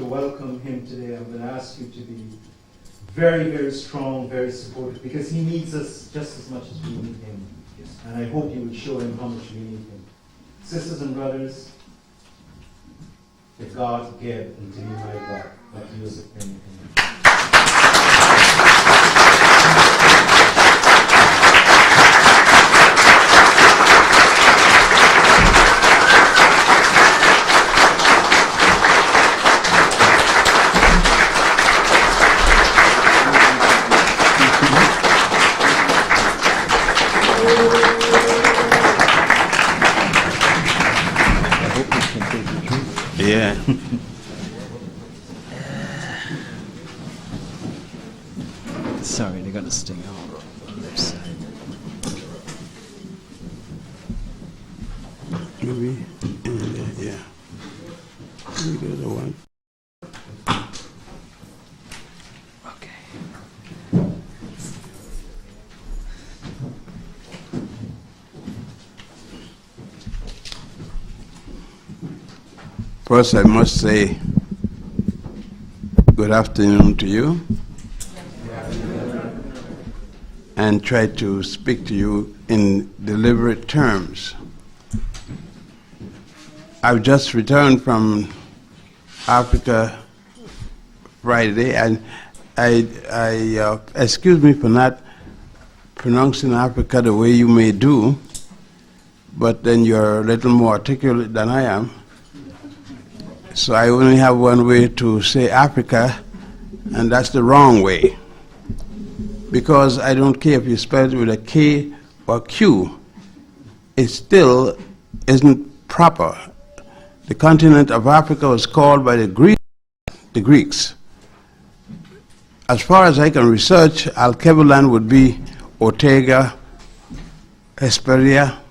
To welcome him today, I'm going to ask you to be very, very strong, very supportive, because he needs us just as much as we need him. Yes. And I hope you will show him how much we need him. Sisters and brothers, if God gave unto me my God, let Yosef bring him. Yeah. Sorry, they got to stay on the left side. Maybe. Yeah. Maybe the other one. Okay. First, I must say good afternoon to you and try to speak to you in deliberate terms. I've just returned from Africa Friday, and I excuse me for not pronouncing Africa the way you may do, but then you're a little more articulate than I am. So I only have one way to say Africa, and that's the wrong way. Because I don't care if you spell it with a K or Q, it still isn't proper. The continent of Africa was called by the Greeks. As far as I can research, Alkebulan would be Ortega, Hesperia,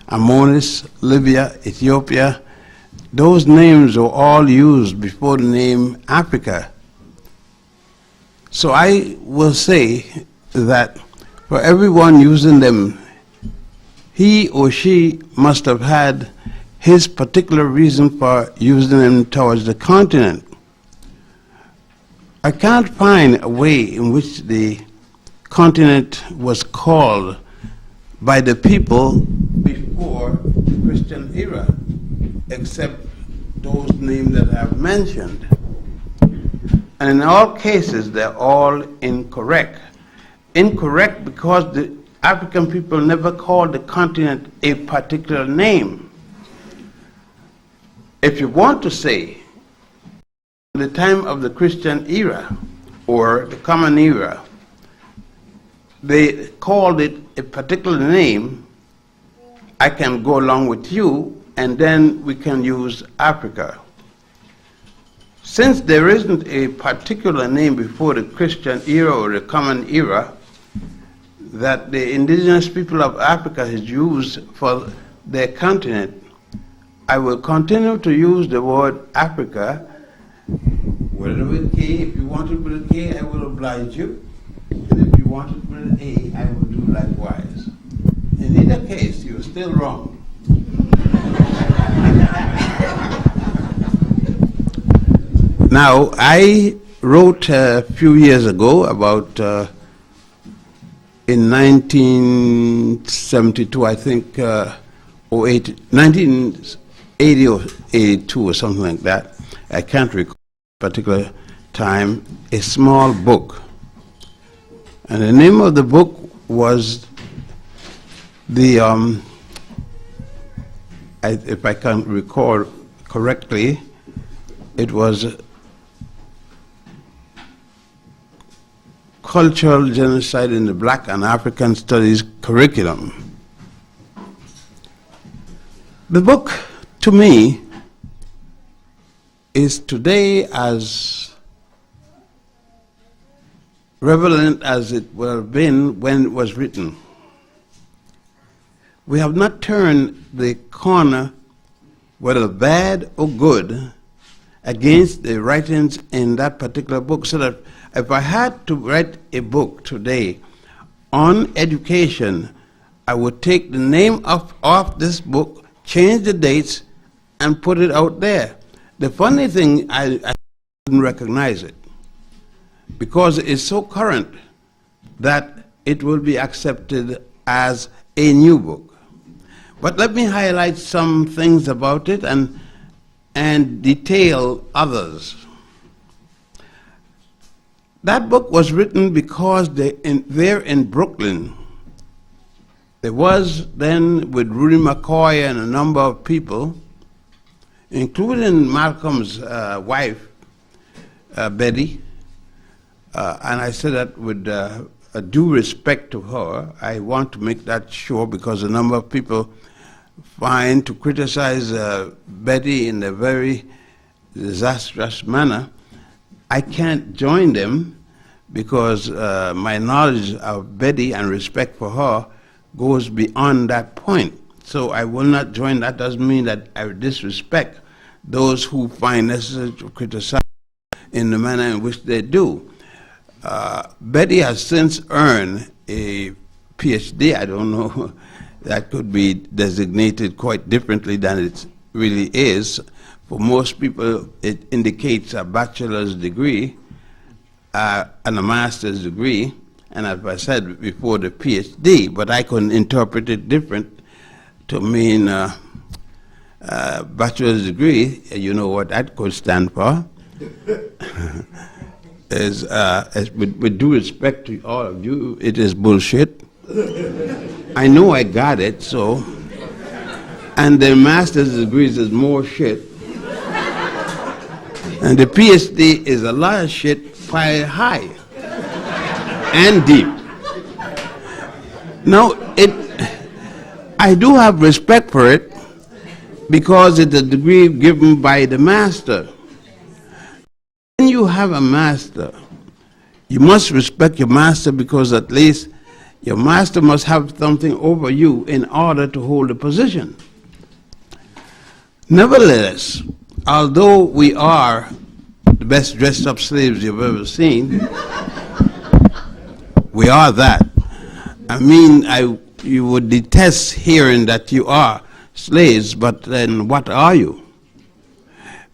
Amonis, Libya, Ethiopia. Those names were all used before the name Africa. So I will say that for everyone using them, he or she must have had his particular reason for using them towards the continent. I can't find a way in which the continent was called by the people before the Christian era, except those names that I've mentioned. And in all cases, they're all incorrect. Incorrect because the African people never called the continent a particular name. If you want to say the time of the Christian era or the Common Era, they called it a particular name, I can go along with you, and then we can use Africa. Since there isn't a particular name before the Christian era or the Common Era that the indigenous people of Africa has used for their continent, I will continue to use the word Africa, whether with K. If you want it with a K, I will oblige you. And if you want it with an A, I will do likewise. In either case, you're still wrong. Now, I wrote a few years ago about, in 1972, I think, or 1980 or 82 or something like that, I can't recall a particular time, a small book. And the name of the book was the, if I can recall correctly, it was Cultural Genocide in the Black and African Studies Curriculum. The book, to me, is today as relevant as it would have been when it was written. We have not turned the corner, whether bad or good, against the writings in that particular book, so that if I had to write a book today on education, I would take the name of this book, change the dates, and put it out there. The funny thing, I wouldn't recognize it because it's so current that it will be accepted as a new book. But let me highlight some things about it and detail others. That book was written because there in Brooklyn, there was then with Rudy McCoy and a number of people, including Malcolm's wife, Betty, and I say that with a due respect to her. I want to make that sure because a number of people find to criticize Betty in a very disastrous manner. I can't join them because my knowledge of Betty and respect for her goes beyond that point. So I will not join. That doesn't mean that I disrespect those who find necessary to criticize in the manner in which they do. Betty has since earned a PhD. I don't know, that could be designated quite differently than it really is. For most people, it indicates a bachelor's degree and a master's degree, and as I said before, the PhD, but I can interpret it different to mean bachelor's degree. You know what that could stand for. Is with due respect to all of you, it is bullshit. I know I got it, so. And the master's degrees is more shit. And the PhD is a lot of shit piled high and deep. Now, I do have respect for it because it's a degree given by the master. When you have a master, you must respect your master because at least your master must have something over you in order to hold a position. Nevertheless, although we are the best dressed up slaves you've ever seen, we are that. I mean, you would detest hearing that you are slaves, but then what are you?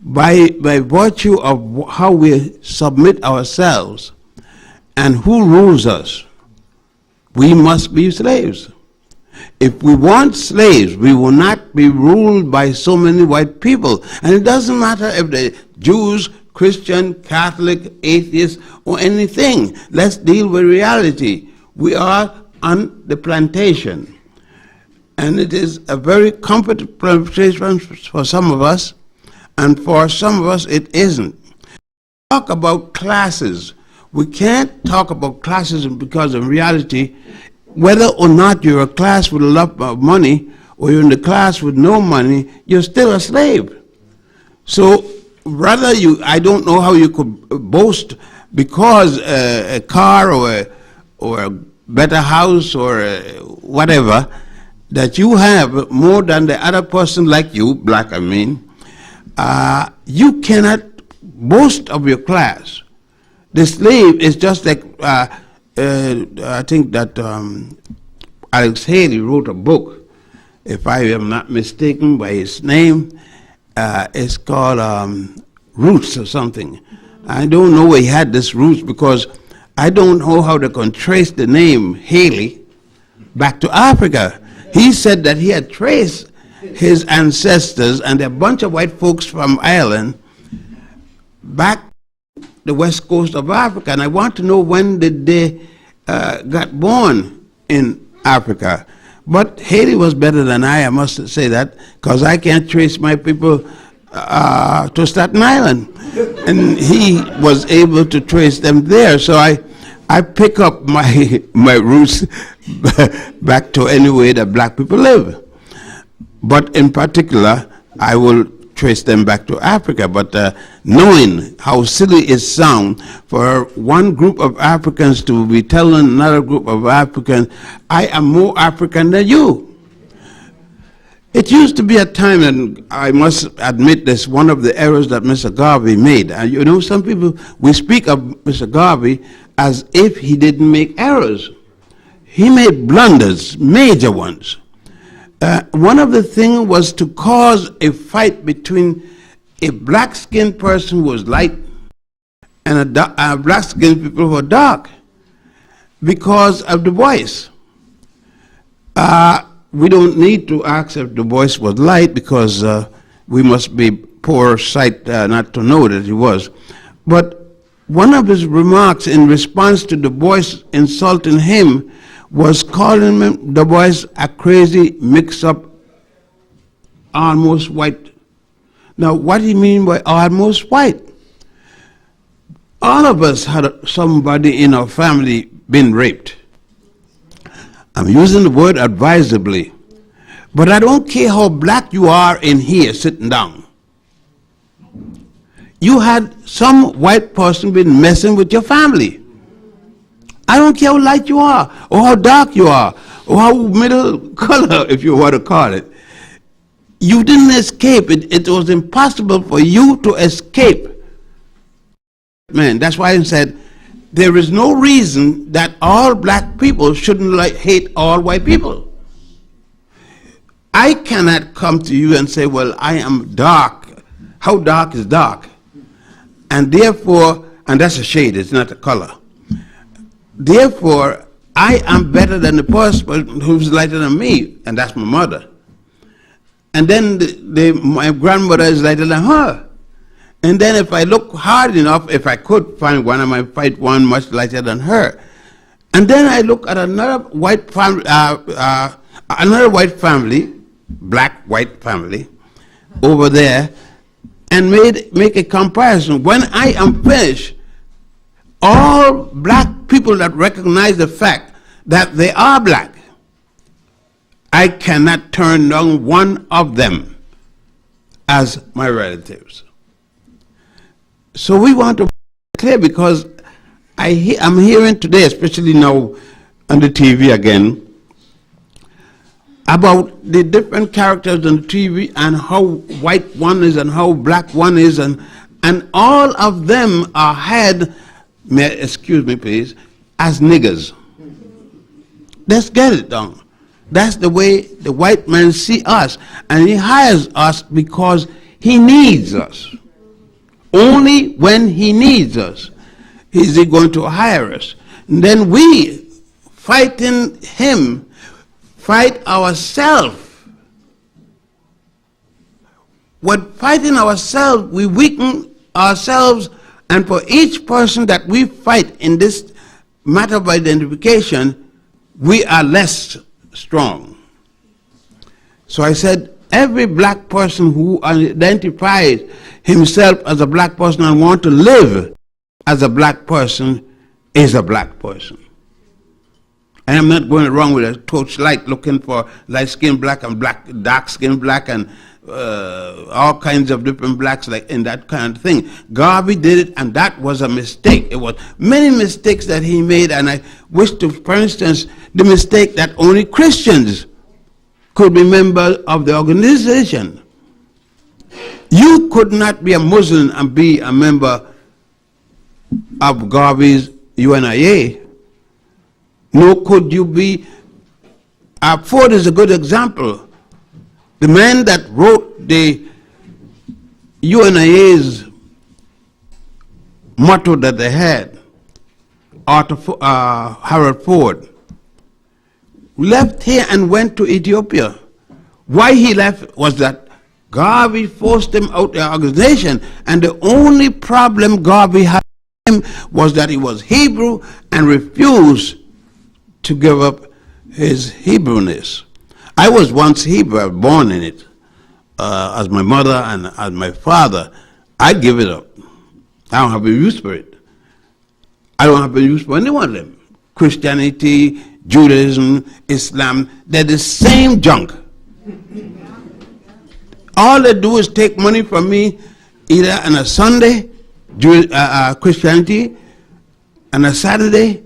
By virtue of how we submit ourselves and who rules us, we must be slaves. If we want slaves, we will not be ruled by so many white people. And it doesn't matter if they're Jews, Christian, Catholic, atheist, or anything. Let's deal with reality. We are on the plantation. And it is a very comfortable plantation for some of us, and for some of us it isn't. Talk about classes. We can't talk about classes because in reality, whether or not you're a class with a lot of money or you're in the class with no money, you're still a slave. So rather I don't know how you could boast because a car or a better house or whatever, that you have more than the other person like you, black I mean, you cannot boast of your class. The slave is just like, I think that Alex Haley wrote a book, if I am not mistaken by his name. It's called Roots or something. I don't know where he had this roots because I don't know how they can trace the name Haley back to Africa. He said that he had traced his ancestors and a bunch of white folks from Ireland back the west coast of Africa, and I want to know when did they got born in Africa. But Haiti was better than I must say that, because I can't trace my people to Staten Island, and he was able to trace them there. So I pick up my roots back to anywhere that black people live. But in particular, I will trace them back to Africa. But knowing how silly it sounds for one group of Africans to be telling another group of Africans, I am more African than you. It used to be a time, and I must admit this, one of the errors that Mr. Garvey made. You know, some people, we speak of Mr. Garvey as if he didn't make errors. He made blunders, major ones. One of the things was to cause a fight between a black-skinned person who was light and black-skinned people were dark because of Du Bois. We don't need to ask if Du Bois was light because we must be poor sight not to know that he was. But one of his remarks in response to Du Bois insulting him was calling Du Bois a crazy, mix-up, almost white. Now, what do you mean by almost white? All of us had somebody in our family been raped. I'm using the word advisably, but I don't care how black you are in here sitting down. You had some white person been messing with your family. I don't care how light you are, or how dark you are, or how middle color, if you want to call it. You didn't escape. It was impossible for you to escape. Man, that's why I said there is no reason that all black people shouldn't hate all white people. I cannot come to you and say, well, I am dark. How dark is dark? And therefore, and that's a shade, it's not a color. Therefore, I am better than the person who's lighter than me, and that's my mother. And then my grandmother is lighter than her. And then if I look hard enough, if I could find one, I might find one much lighter than her. And then I look at another white family, black white family, over there, and make a comparison. When I am finished, all black people that recognize the fact that they are black, I cannot turn down one of them as my relatives. So we want to be clear, because I'm hearing today, especially now on the TV again, about the different characters on the TV and how white one is and how black one is, and all of them are had, excuse me please, as niggers. Let's get it down. That's the way the white man see us, and he hires us because he needs us. Only when he needs us is he going to hire us. And then we, fighting him, fight ourselves. When fighting ourselves, we weaken ourselves, and for each person that we fight in this matter of identification, we are less strong. So I said, every black person who identifies himself as a black person and wants to live as a black person is a black person. And I'm not going around with a torchlight looking for light-skinned black and dark-skinned black and all kinds of different blacks, like in that kind of thing. Garvey did it, and that was a mistake. It was many mistakes that he made, and I wish to, for instance, the mistake that only Christians could be members of the organization. You could not be a Muslim and be a member of Garvey's UNIA. Nor could you be. Ford is a good example. The man that wrote the UNIA's motto that they had, Harold Ford, left here and went to Ethiopia. Why he left was that Garvey forced him out of the organization, and the only problem Garvey had with him was that he was Hebrew and refused to give up his Hebrewness. I was once Hebrew, I was born in it, as my mother and as my father. I give it up. I don't have a use for it. I don't have a use for any one of them. Christianity, Judaism, Islam, they're the same junk. All they do is take money from me either on a Sunday, Christianity, on a Saturday,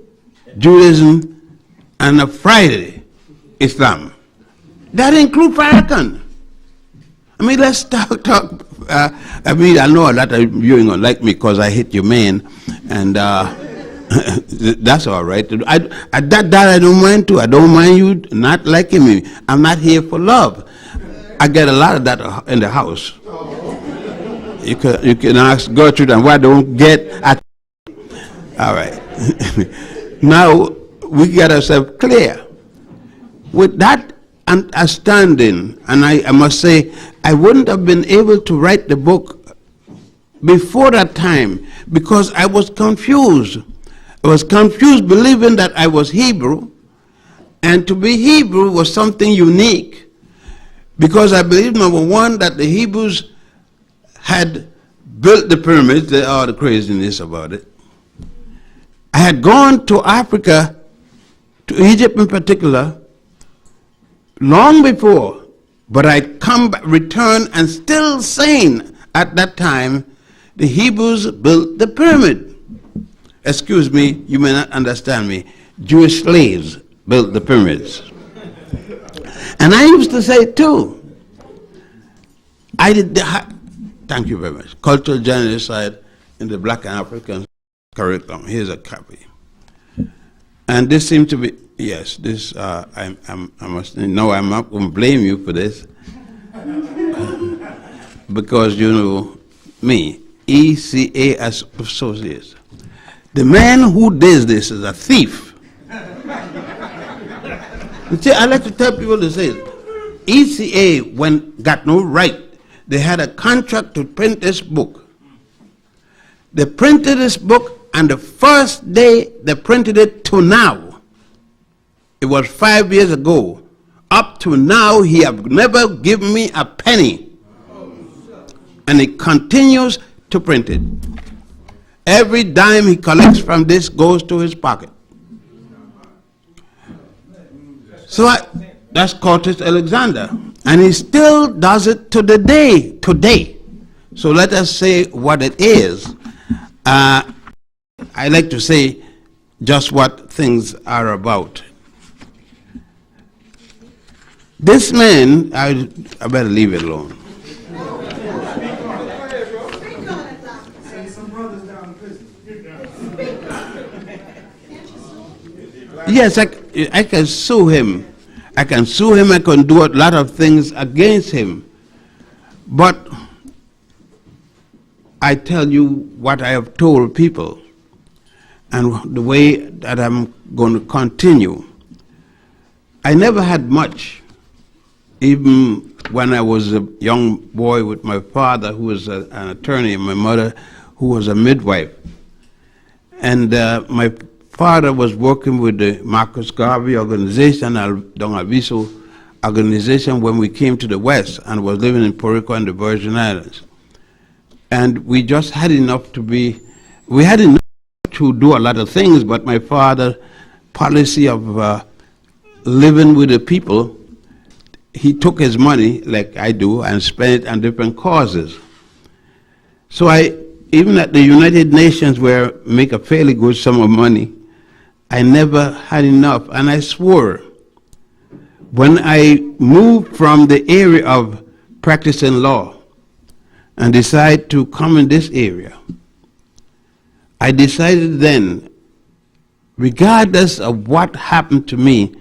Judaism, and a Friday, Islam. That includes Farrakhan. I mean, let's talk. I mean, I know a lot of you ain't gonna like me because I hit your man, and that's all right. That I don't mind too. I don't mind you not liking me. I'm not here for love. I get a lot of that in the house. You can ask Gertrude, and why don't get. All right. Now, we get ourselves clear. With that understanding, and I must say, I wouldn't have been able to write the book before that time because I was confused. I was confused believing that I was Hebrew, and to be Hebrew was something unique because I believe, number one, that the Hebrews had built the pyramids. There are the craziness about it. I had gone to Africa, to Egypt in particular, long before, but I returned and still saying at that time, the Hebrews built the pyramid. Excuse me, you may not understand me. Jewish slaves built the pyramids. And I used to say too, I did thank you very much, cultural genocide in the Black and African curriculum. Here's a copy. And this seemed to be, yes, this, I must, no, I'm not going to blame you for this. Because you know me, ECA Associates. The man who does this is a thief. See, I like to tell people to say, ECA got no right. They had a contract to print this book. They printed this book, and the first day they printed it to now, it was 5 years ago, up to now he have never given me a penny. And he continues to print it. Every dime he collects from this goes to his pocket. So that's Curtis Alexander. And he still does it to the day, today. So let us say what it is. I like to say just what things are about. This man, I better leave it alone. Yes, I can sue him. I can sue him. I can do a lot of things against him. But I tell you what I have told people and the way that I'm going to continue. I never had much, even when I was a young boy with my father, who was an attorney, and my mother, who was a midwife. And my father was working with the Marcus Garvey organization, Don Aviso organization, when we came to the West and was living in Puerto Rico and the Virgin Islands. And we just had enough to do a lot of things, but my father's policy of living with the people, he took his money, like I do, and spent it on different causes. So even at the United Nations, where I make a fairly good sum of money, I never had enough, and I swore. When I moved from the area of practicing law and decided to come in this area, I decided then, regardless of what happened to me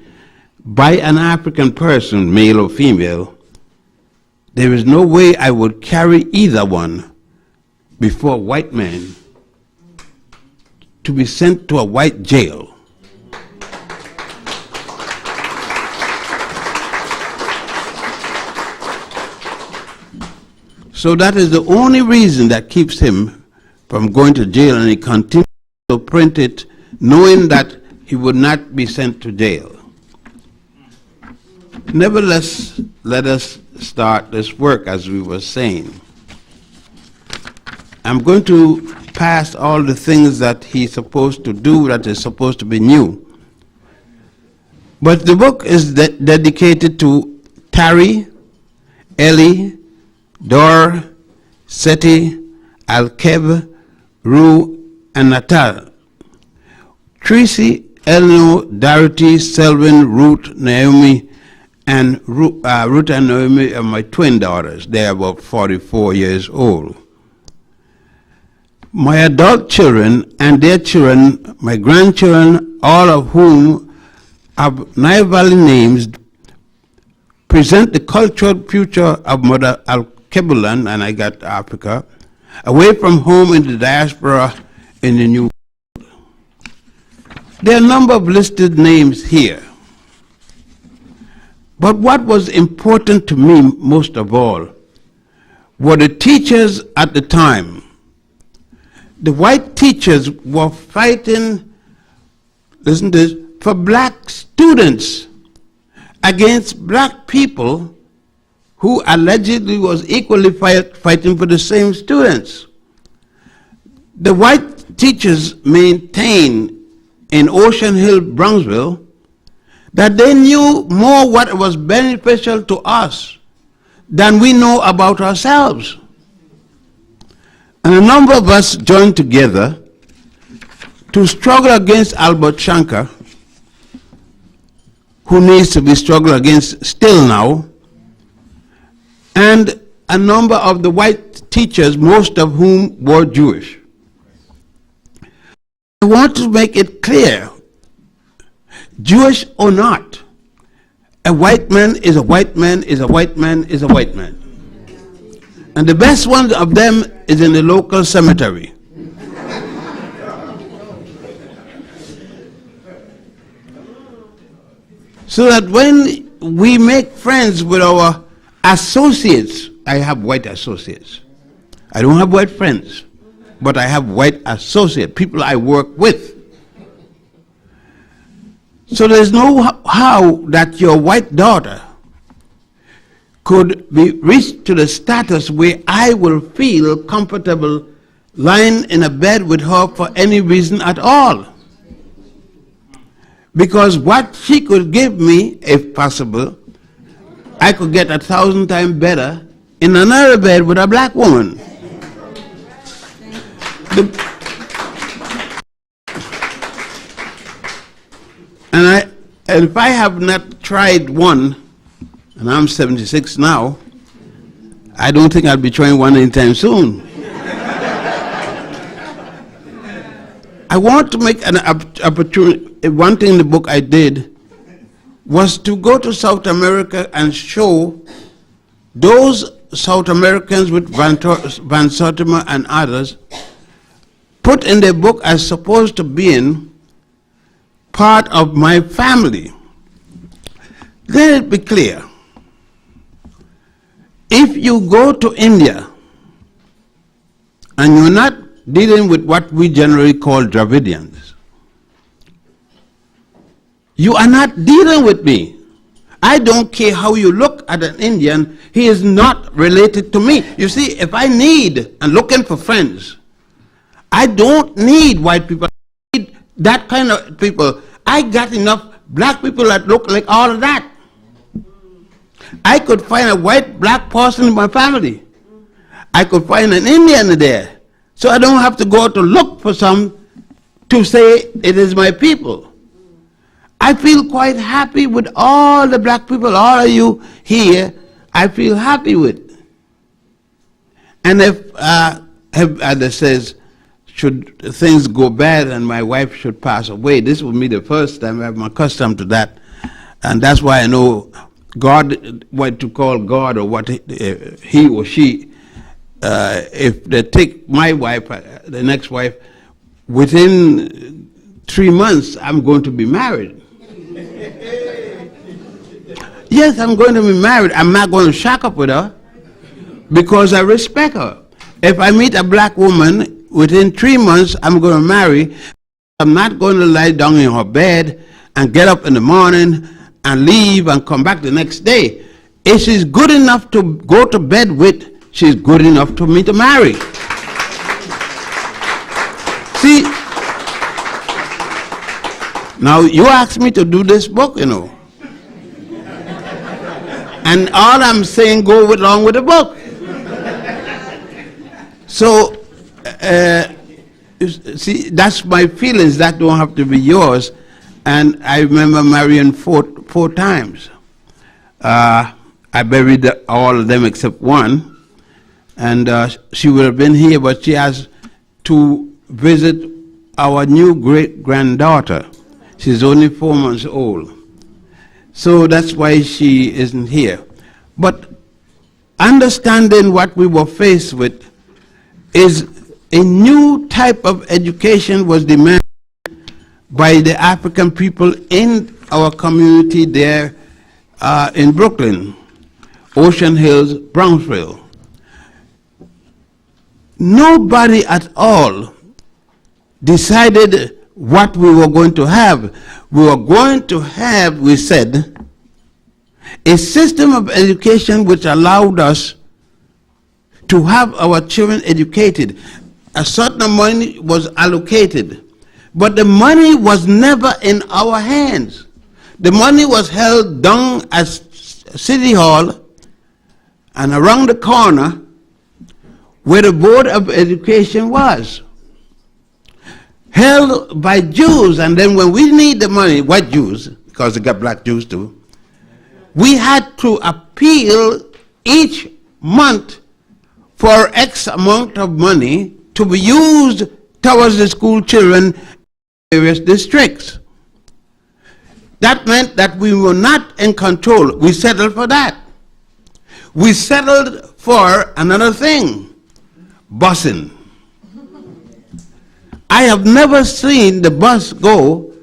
by an African person, male or female, there is no way I would carry either one before a white man to be sent to a white jail. So that is the only reason that keeps him from going to jail, and he continues to print it knowing that he would not be sent to jail. Nevertheless, let us start this work, as we were saying. I'm going to pass all the things that he's supposed to do that is supposed to be new. But the book is dedicated to Tari, Eli, Dor, Seti, Alkeb, Ru, and Natal. Tracy, Eleanor, Dorothy, Selwyn, Ruth, Naomi, and Ruth and Naomi are my twin daughters. They are about 44 years old. My adult children and their children, my grandchildren, all of whom have Nile Valley names, present the cultural future of Mother Al-Kebulan, and I got Africa, away from home in the diaspora in the New World. There are a number of listed names here. But what was important to me most of all were the teachers at the time. The white teachers were fighting, listen to this, for black students against black people who allegedly was equally fighting for the same students. The white teachers maintained in Ocean Hill, Bronxville, that they knew more what was beneficial to us than we know about ourselves. And a number of us joined together to struggle against Albert Shanker, who needs to be struggled against still now, and a number of the white teachers, most of whom were Jewish. I want to make it clear, Jewish or not, a white man is a white man is a white man is a white man. And the best one of them is in the local cemetery. So that when we make friends with our associates, I have white associates. I don't have white friends, but I have white associates, people I work with. So there's no how that your white daughter could be reached to the status where I will feel comfortable lying in a bed with her for any reason at all. Because what she could give me, if possible, I could get 1,000 times better in another bed with a black woman. And if I have not tried one, and I'm 76 now, I don't think I'll be trying one anytime soon. I want to make an opportunity. One thing in the book I did was to go to South America and show those South Americans with Van Sertima and others put in their book as supposed to being part of my family. Let it be clear. If you go to India and you're not dealing with what we generally call Dravidians, you are not dealing with me. I don't care how you look at an Indian, he is not related to me. You see, if I need and looking for friends, I don't need white people, I need that kind of people. I got enough black people that look like all of that. I could find a white black person in my family. I could find an Indian there. So I don't have to go to look for some to say it is my people. I feel quite happy with all the black people, all of you here, I feel happy with. And if Ada says, should things go bad and my wife should pass away, this will be the first time I'm accustomed to that. And that's why I know God, what to call God or what he or she, if they take my wife, the next wife, within 3 months, I'm going to be married. Yes, I'm going to be married. I'm not going to shack up with her because I respect her. If I meet a black woman, within 3 months, I'm going to marry. I'm not going to lie down in her bed and get up in the morning and leave and come back the next day. If she's good enough to go to bed with, she's good enough for me to marry. See, now you asked me to do this book, you know. And all I'm saying go along with the book. So, see, that's my feelings. That don't have to be yours. And I remember marrying four times. I buried all of them except one. And she would have been here, but she has to visit our new great-granddaughter. She's only 4 months old. So that's why she isn't here. But understanding what we were faced with is a new type of education was demanded by the African people in our community there in Brooklyn, Ocean Hills, Brownsville. Nobody at all decided what we were going to have. We were going to have, we said, a system of education which allowed us to have our children educated. A certain money was allocated, but the money was never in our hands. The money was held down at City Hall and around the corner where the Board of Education was, held by Jews. And then when we need the money, white Jews, because they got black Jews too, we had to appeal each month for X amount of money to be used towards the school children in various districts. That meant that we were not in control. We settled for that. We settled for another thing, busing. I have never seen the bus go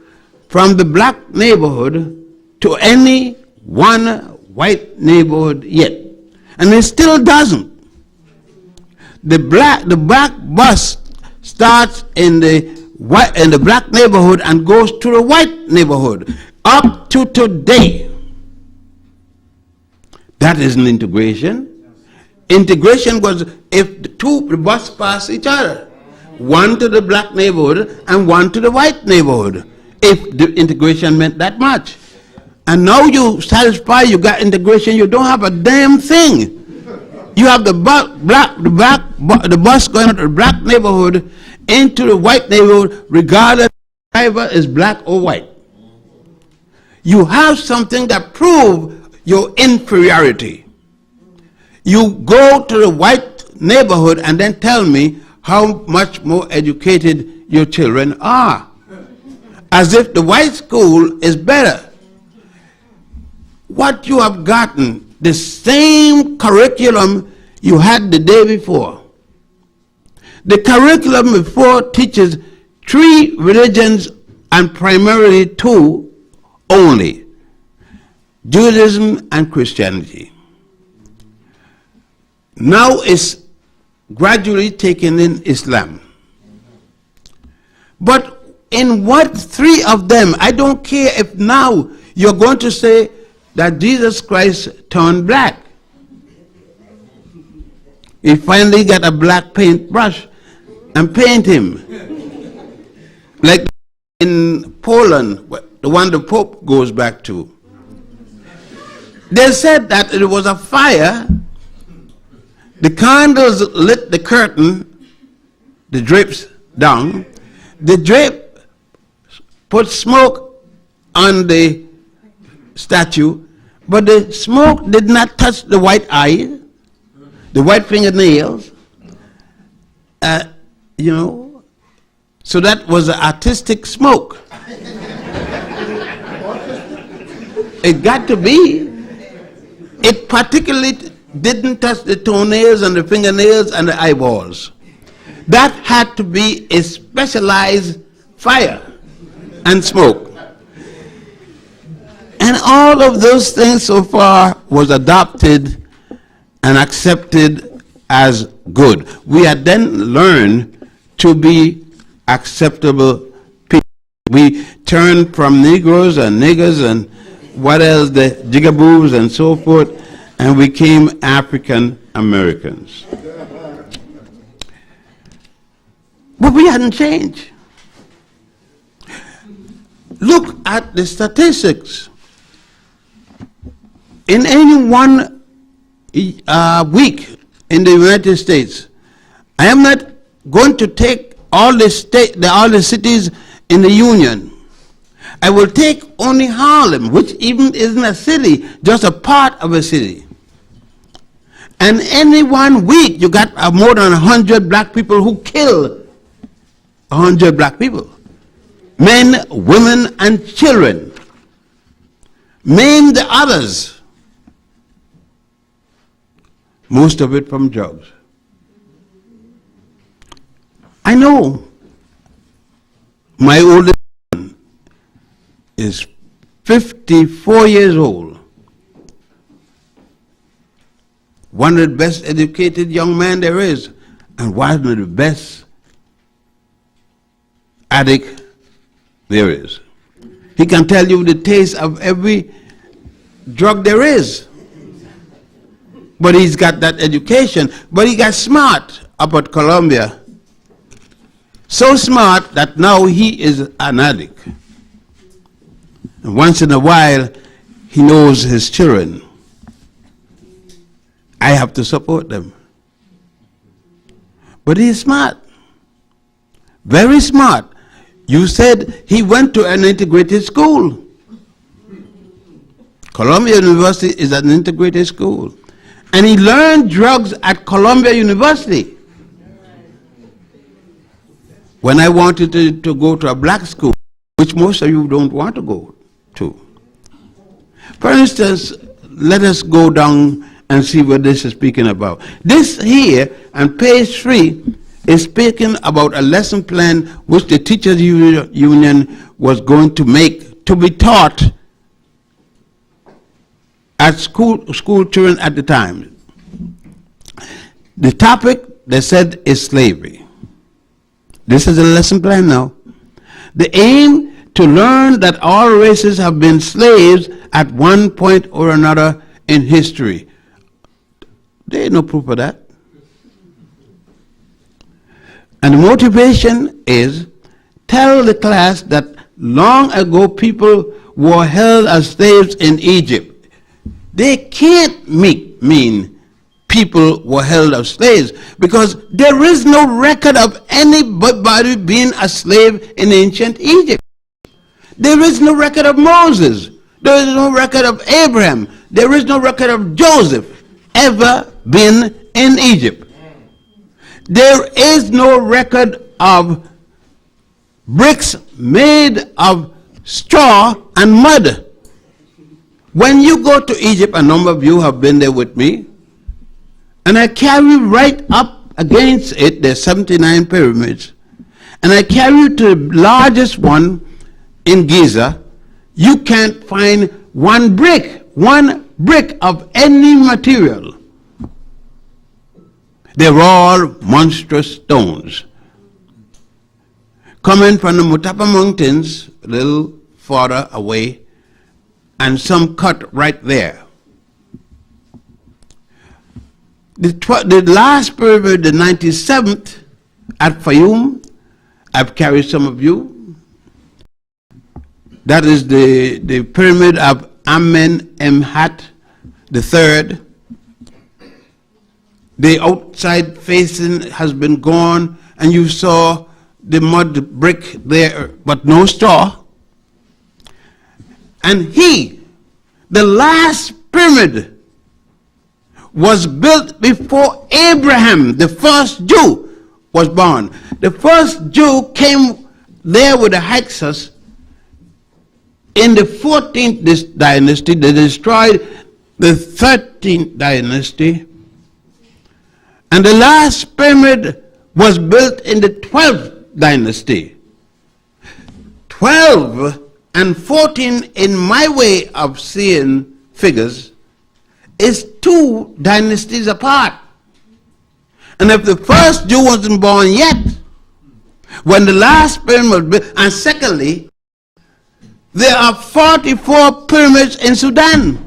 from the black neighborhood to any one white neighborhood yet. And it still doesn't. The black bus starts in the black neighborhood and goes to the white neighborhood up to today. That isn't integration. Integration was if the bus pass each other, one to the black neighborhood and one to the white neighborhood, if the integration meant that much. And now you satisfy, you got integration, you don't have a damn thing. You have the bus going to the black neighborhood into the white neighborhood, regardless if the driver is black or white. You have something that proves your inferiority. You go to the white neighborhood and then tell me how much more educated your children are, as if the white school is better. What you have gotten, the same curriculum you had the day before. The curriculum before teaches 3 religions and primarily 2 only, Judaism and Christianity. Now it's gradually taken in Islam. But in what 3 of them? I don't care if now you're going to say that Jesus Christ turned black. He finally got a black paintbrush and paint him. Like in Poland, the one the Pope goes back to. They said that it was a fire. The candles lit the curtain, the drapes down. The drape put smoke on the statue, but the smoke did not touch the white eye, the white fingernails, you know. So that was an artistic smoke. It got to be. It particularly didn't touch the toenails and the fingernails and the eyeballs. That had to be a specialized fire and smoke. And all of those things so far was adopted and accepted as good. We had then learned to be acceptable people. We turned from Negroes and niggers and what else, the jigaboos and so forth, and we became African Americans. But we hadn't changed. Look at the statistics. In any one week in the United States, I am not going to take all the cities in the Union. I will take only Harlem, which even isn't a city, just a part of a city. And any one week, you got more than 100 black people who kill 100 black people. Men, women, and children. Maim the others. Most of it from drugs. I know my oldest son is 54 years old. One of the best educated young men there is, and one of the best addict there is. He can tell you the taste of every drug there is. But he's got that education. But he got smart up at Columbia. So smart that now he is an addict. And once in a while, he knows his children. I have to support them. But he's smart. Very smart. You said he went to an integrated school. Columbia University is an integrated school. And he learned drugs at Columbia University. When I wanted to go to a black school, which most of you don't want to go to. For instance, let us go down and see what this is speaking about. This here, on page 3, is speaking about a lesson plan which the teachers union was going to make to be taught at school children at the time. The topic, they said, is slavery. This is a lesson plan now. The aim to learn that all races have been slaves at one point or another in history. There ain't no proof of that. And the motivation is tell the class that long ago people were held as slaves in Egypt. They can't mean people were held as slaves because there is no record of anybody being a slave in ancient Egypt. There is no record of Moses. There is no record of Abraham. There is no record of Joseph ever been in Egypt. There is no record of bricks made of straw and mud. When you go to Egypt, a number of you have been there with me, and I carry right up against it, there's 79 pyramids, and I carry you to the largest one in Giza. You can't find one brick of any material. They're all monstrous stones. Coming from the Mutapa Mountains, a little farther away, and some cut right there. The last pyramid, the 97th, at Fayum, I've carried some of you. That is the pyramid of Amenemhat III. The outside facing has been gone, and you saw the mud brick there, but no straw. And the last pyramid, was built before Abraham, the first Jew, was born. The first Jew came there with the Hyksos in the 14th dynasty. They destroyed the 13th dynasty. And the last pyramid was built in the 12th dynasty. 12 and 14 in my way of seeing figures is 2 dynasties apart. And if the first Jew wasn't born yet, when the last pyramid was built, and secondly, there are 44 pyramids in Sudan.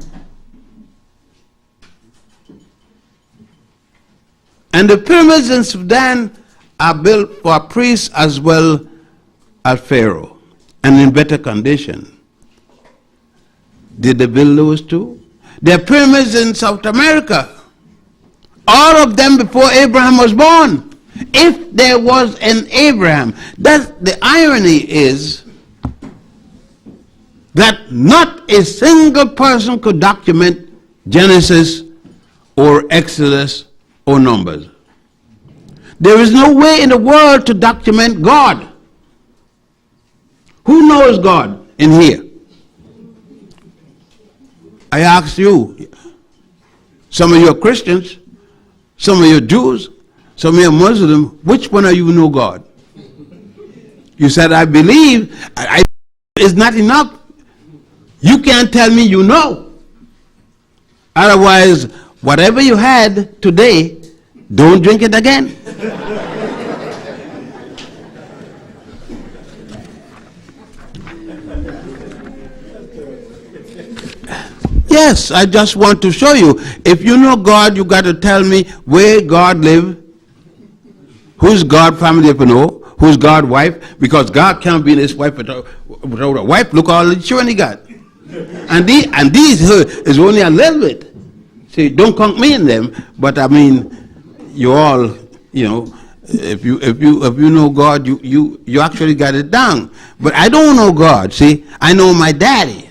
And the pyramids in Sudan are built for priests as well as Pharaoh, and in better condition. Did they build those too? There are pyramids in South America, all of them before Abraham was born. If there was an Abraham, the irony is that not a single person could document Genesis or Exodus or Numbers. There is no way in the world to document God. Who knows God in here? I ask you, some of you are Christians, some of you are Jews, some of you are Muslims, which one of you know God? You said, I believe. It's not enough. You can't tell me you know. Otherwise, whatever you had today, don't drink it again. Yes, I just want to show you. If you know God, you got to tell me where God live, who's God family if you know, who's God wife, because God can't be his wife without a wife. Look all the children he got. And these is only a little bit. See, don't count me in them, but I mean, you all, you know, if you know God, you actually got it down. But I don't know God, see, I know my daddy.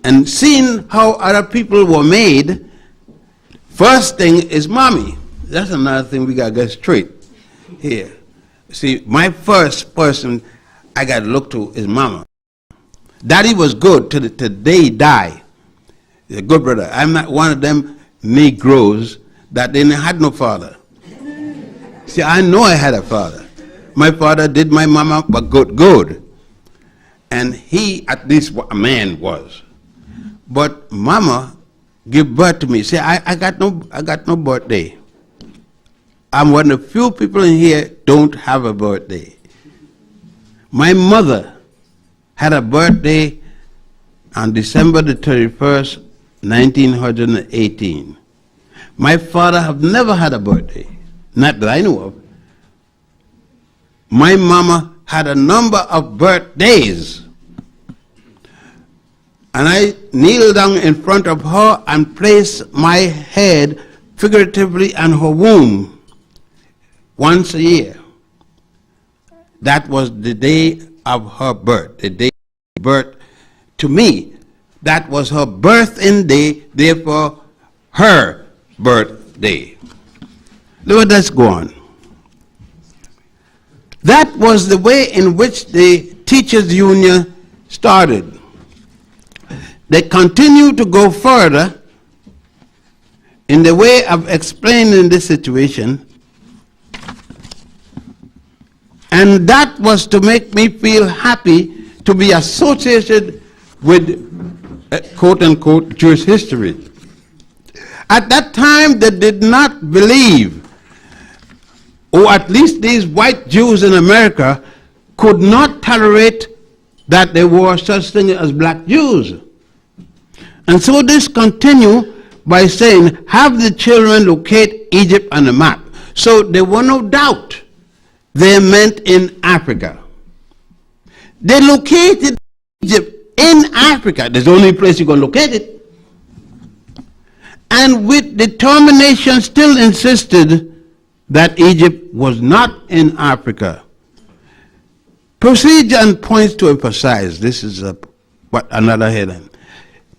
And seeing how other people were made, first thing is mommy. That's another thing we got to get straight here. See, my first person I got to look to is mama. Daddy was good till the day he died. He's a good brother. I'm not one of them Negroes that they had no father. See, I know I had a father. My father did my mama, but good. And he, at least a man was. But mama gave birth to me. See, I got no birthday. I'm one of the few people in here don't have a birthday. My mother had a birthday on December the 31st, 1918. My father have never had a birthday, not that I know of. My mama had a number of birthdays. And I kneeled down in front of her and placed my head figuratively on her womb once a year. That was the day of her birth, the day of birth to me. That was her birthing day, therefore her birthday. Let's go on. That was the way in which the teachers' union started. They continue to go further in the way of explaining this situation, and that was to make me feel happy to be associated with quote-unquote Jewish history. At that time, they did not believe, or at least these white Jews in America could not tolerate that there were such thing as black Jews. And so this continue by saying, have the children locate Egypt on the map. So there were no doubt they meant in Africa. They located Egypt in Africa. There's the only place you can locate it. And with determination still insisted that Egypt was not in Africa. Procedure and points to emphasize. This is another heading.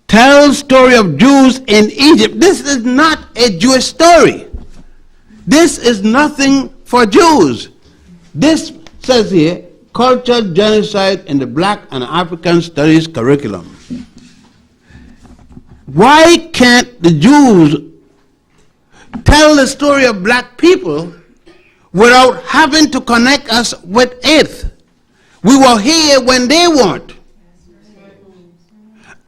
Tells story of Jews in Egypt. This is not a Jewish story. This is nothing for Jews. This says here, culture, genocide in the Black and African Studies curriculum. Why can't the Jews tell the story of black people without having to connect us with it? We were here when they weren't.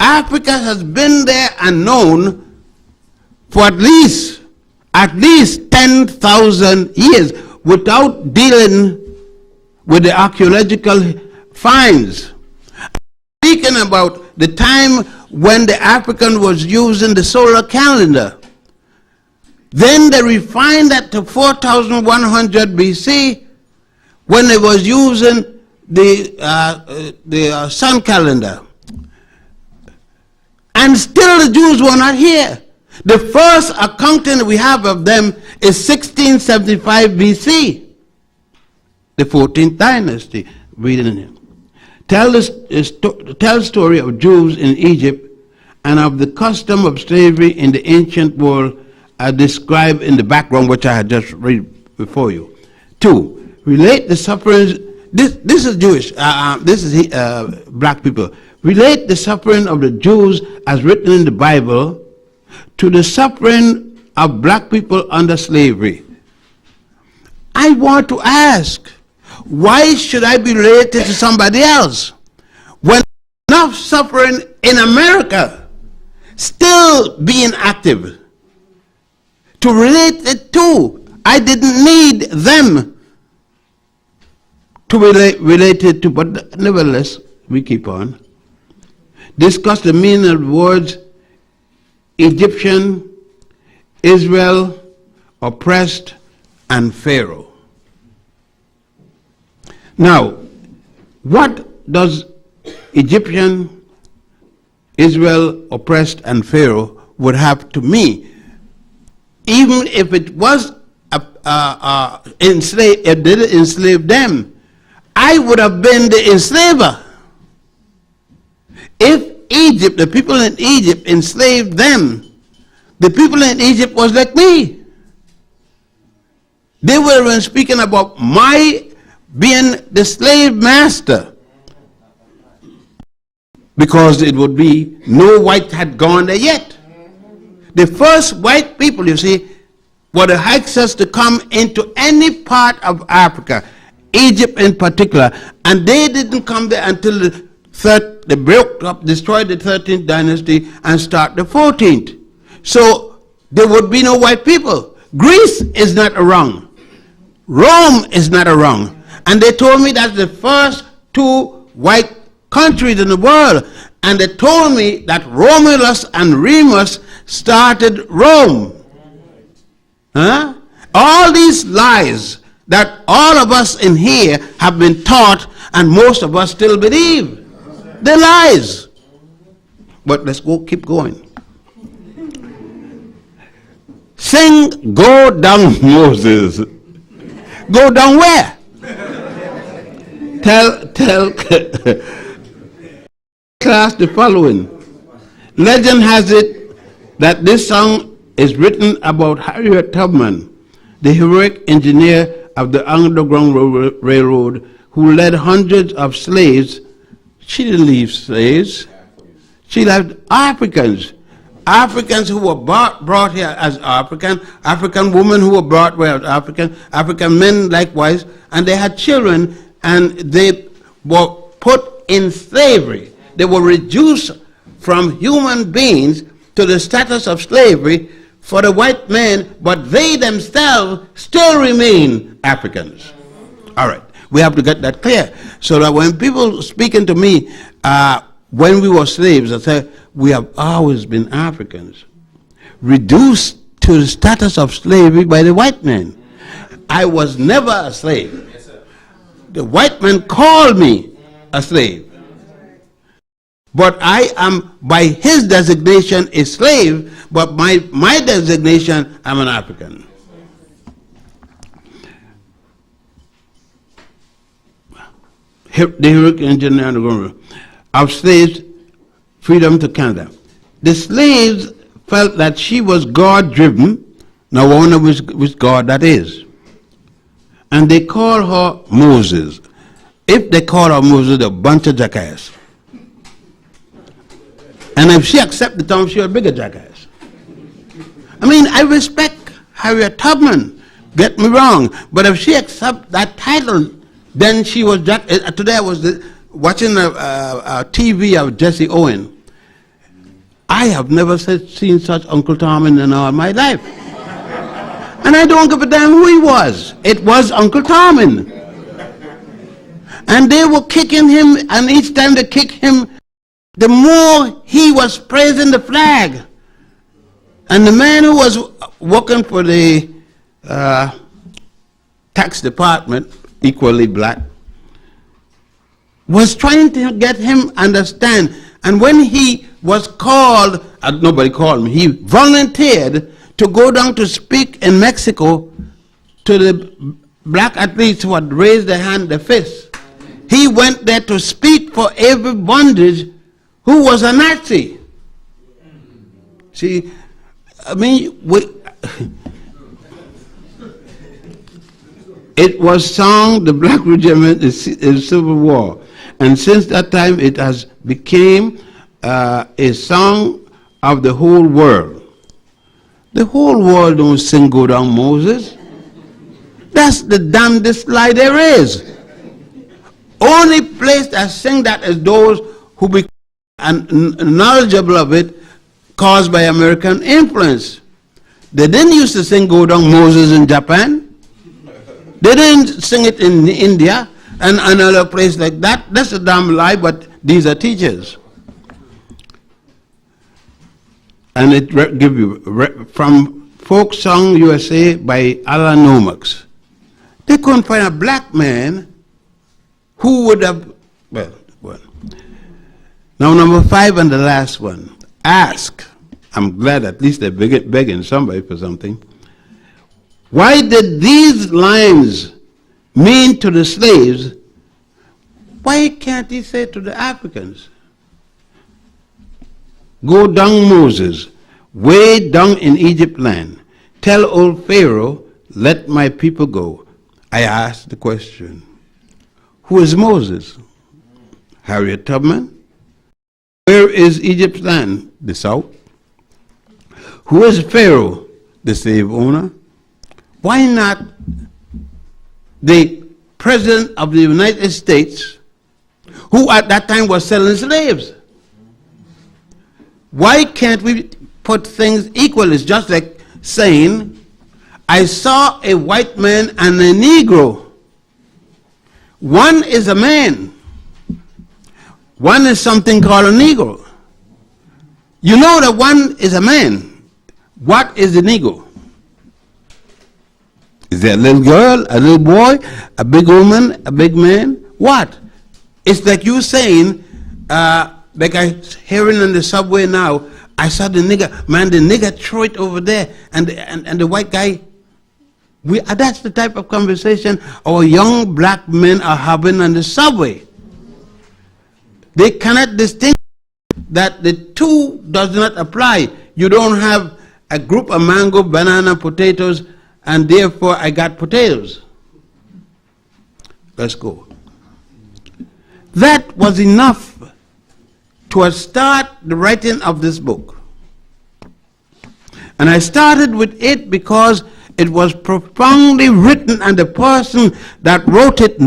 Africa has been there and known for at least 10,000 years without dealing with the archaeological finds. Speaking about the time when the African was using the solar calendar. Then they refined that to 4,100 BC when they was using the sun calendar. And still the Jews were not here. The first accounting we have of them is 1675 BC, the 14th dynasty. Reading it. Tell the story of Jews in Egypt and of the custom of slavery in the ancient world as described in the background, which I had just read before you. 2, relate the sufferings. This is Jewish. This is black people. Relate the suffering of the Jews as written in the Bible to the suffering of black people under slavery. I want to ask, why should I be related to somebody else when enough suffering in America, still being active, to relate it to. I didn't need them to relate it to, but nevertheless, we keep on. Discuss the meaning of the words Egyptian, Israel, oppressed, and Pharaoh. Now, what does Egyptian, Israel, oppressed, and Pharaoh would have to me? Even if it was enslaved, it didn't enslave them, I would have been the enslaver. If Egypt, the people in Egypt enslaved them, the people in Egypt was like me. They were speaking about my being the slave master, because it would be no white had gone there yet. The first white people, you see, were the Hyksos to come into any part of Africa, Egypt in particular, and they didn't come there until they broke up, destroyed the 13th dynasty and start the 14th. So there would be no white people. Greece is not around. Rome is not around. And they told me that's the first two white countries in the world. And they told me that Romulus and Remus started Rome. Huh? All these lies that all of us in here have been taught, and most of us still believe. They're lies. But let's keep going. Sing, go down, Moses. Go down where? Tell class the following. Legend has it that this song is written about Harriet Tubman, the heroic engineer of the Underground Railroad, who led hundreds of slaves. She didn't leave slaves. She led Africans. Africans who were brought here as African women who were brought here as African men likewise, and they had children, and they were put in slavery. They were reduced from human beings to the status of slavery for the white men, but they themselves still remain Africans. All right, we have to get that clear, so that when people speaking to me, when we were slaves, I say, we have always been Africans, reduced to the status of slavery by the white man. I was never a slave. Yes, sir. The white man called me a slave. But I am, by his designation, a slave, but my designation, I'm an African. The heroic engineer of slaves, freedom to Canada. The slaves felt that she was God-driven. Now I wonder which God that is. And they call her Moses. If they call her Moses, they're a bunch of jackass. And if she accepts the term, she's a bigger jackass. I mean, I respect Harriet Tubman, get me wrong, but if she accepts that title, then she was today I was watching a TV of Jesse Owen. I have never seen such Uncle Tom in all my life. And I don't give a damn who he was. It was Uncle Tommen. And they were kicking him, and each time they kicked him, the more he was praising the flag. And the man who was working for the tax department, equally black, was trying to get him understand. And when he was called, nobody called me, he volunteered to go down to speak in Mexico to the black athletes who had raised their hand, their fist. He went there to speak for every bondage who was a Nazi. See, I mean, it was sung, the Black Regiment in Civil War. And since that time, it has become a song of the whole world. The whole world don't sing Go Down Moses. That's the damnedest lie there is. Only place that sing that is those who become knowledgeable of it caused by American influence. They didn't used to sing Go Down Moses in Japan. They didn't sing it in India and another place like that. That's a damn lie, but these are teachers. And it give you from Folk Song USA by Alan Nomax. They couldn't find a black man who would have, well. Now number 5 and the last one, ask. I'm glad at least they're begging somebody for something. Why did these lines mean to the slaves? Why can't he say to the Africans? Go down, Moses, way down in Egypt land. Tell old Pharaoh, let my people go. I asked the question, who is Moses? Harriet Tubman? Where is Egypt's land? The south. Who is Pharaoh? The slave owner. Why not the President of the United States, who at that time was selling slaves? Why can't we put things equal? It's just like saying, I saw a white man and a Negro. One is a man. One is something called a Negro. You know that one is a man. What is the Negro? Is there a little girl, a little boy, a big woman, a big man? What? It's like you saying, like I hearing on the subway now, I saw the nigger, man, the nigger throw it over there, and the white guy. That's the type of conversation our young black men are having on the subway. They cannot distinguish that the two does not apply. You don't have a group of mango, banana, potatoes, and therefore I got potatoes. Let's go. That was enough to start the writing of this book. And I started with it because it was profoundly written, and the person that wrote it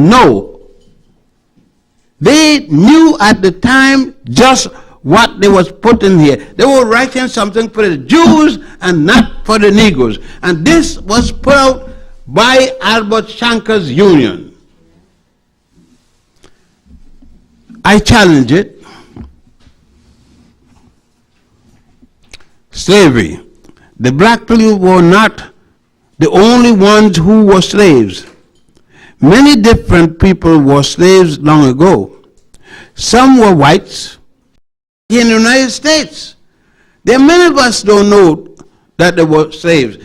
they knew at the time just what they was putting here. They were writing something for the Jews and not for the Negroes. And this was put out by Albert Shanker's Union. I challenge it. Slavery. The black people were not the only ones who were slaves. Many different people were slaves long ago. Some were whites in the United States. There are many of us don't know that they were slaves.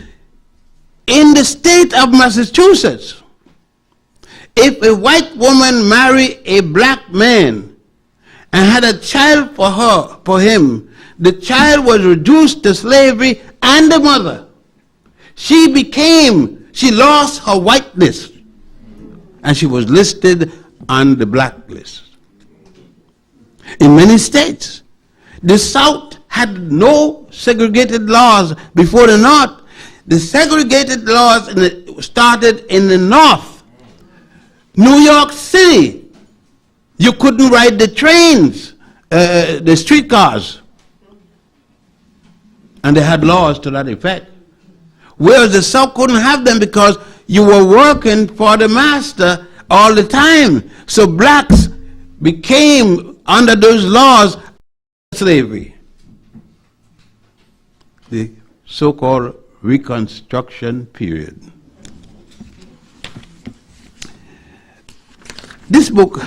In the state of Massachusetts, if a white woman married a black man and had a child for him, the child was reduced to slavery and the mother. She lost her whiteness, and she was listed on the blacklist. In many states, the South had no segregated laws before the North. The segregated laws started in the North. New York City, you couldn't ride the trains, the streetcars. And they had laws to that effect. Whereas the South couldn't have them because you were working for the master all the time. So blacks became, under those laws, slavery. The so-called Reconstruction period. This book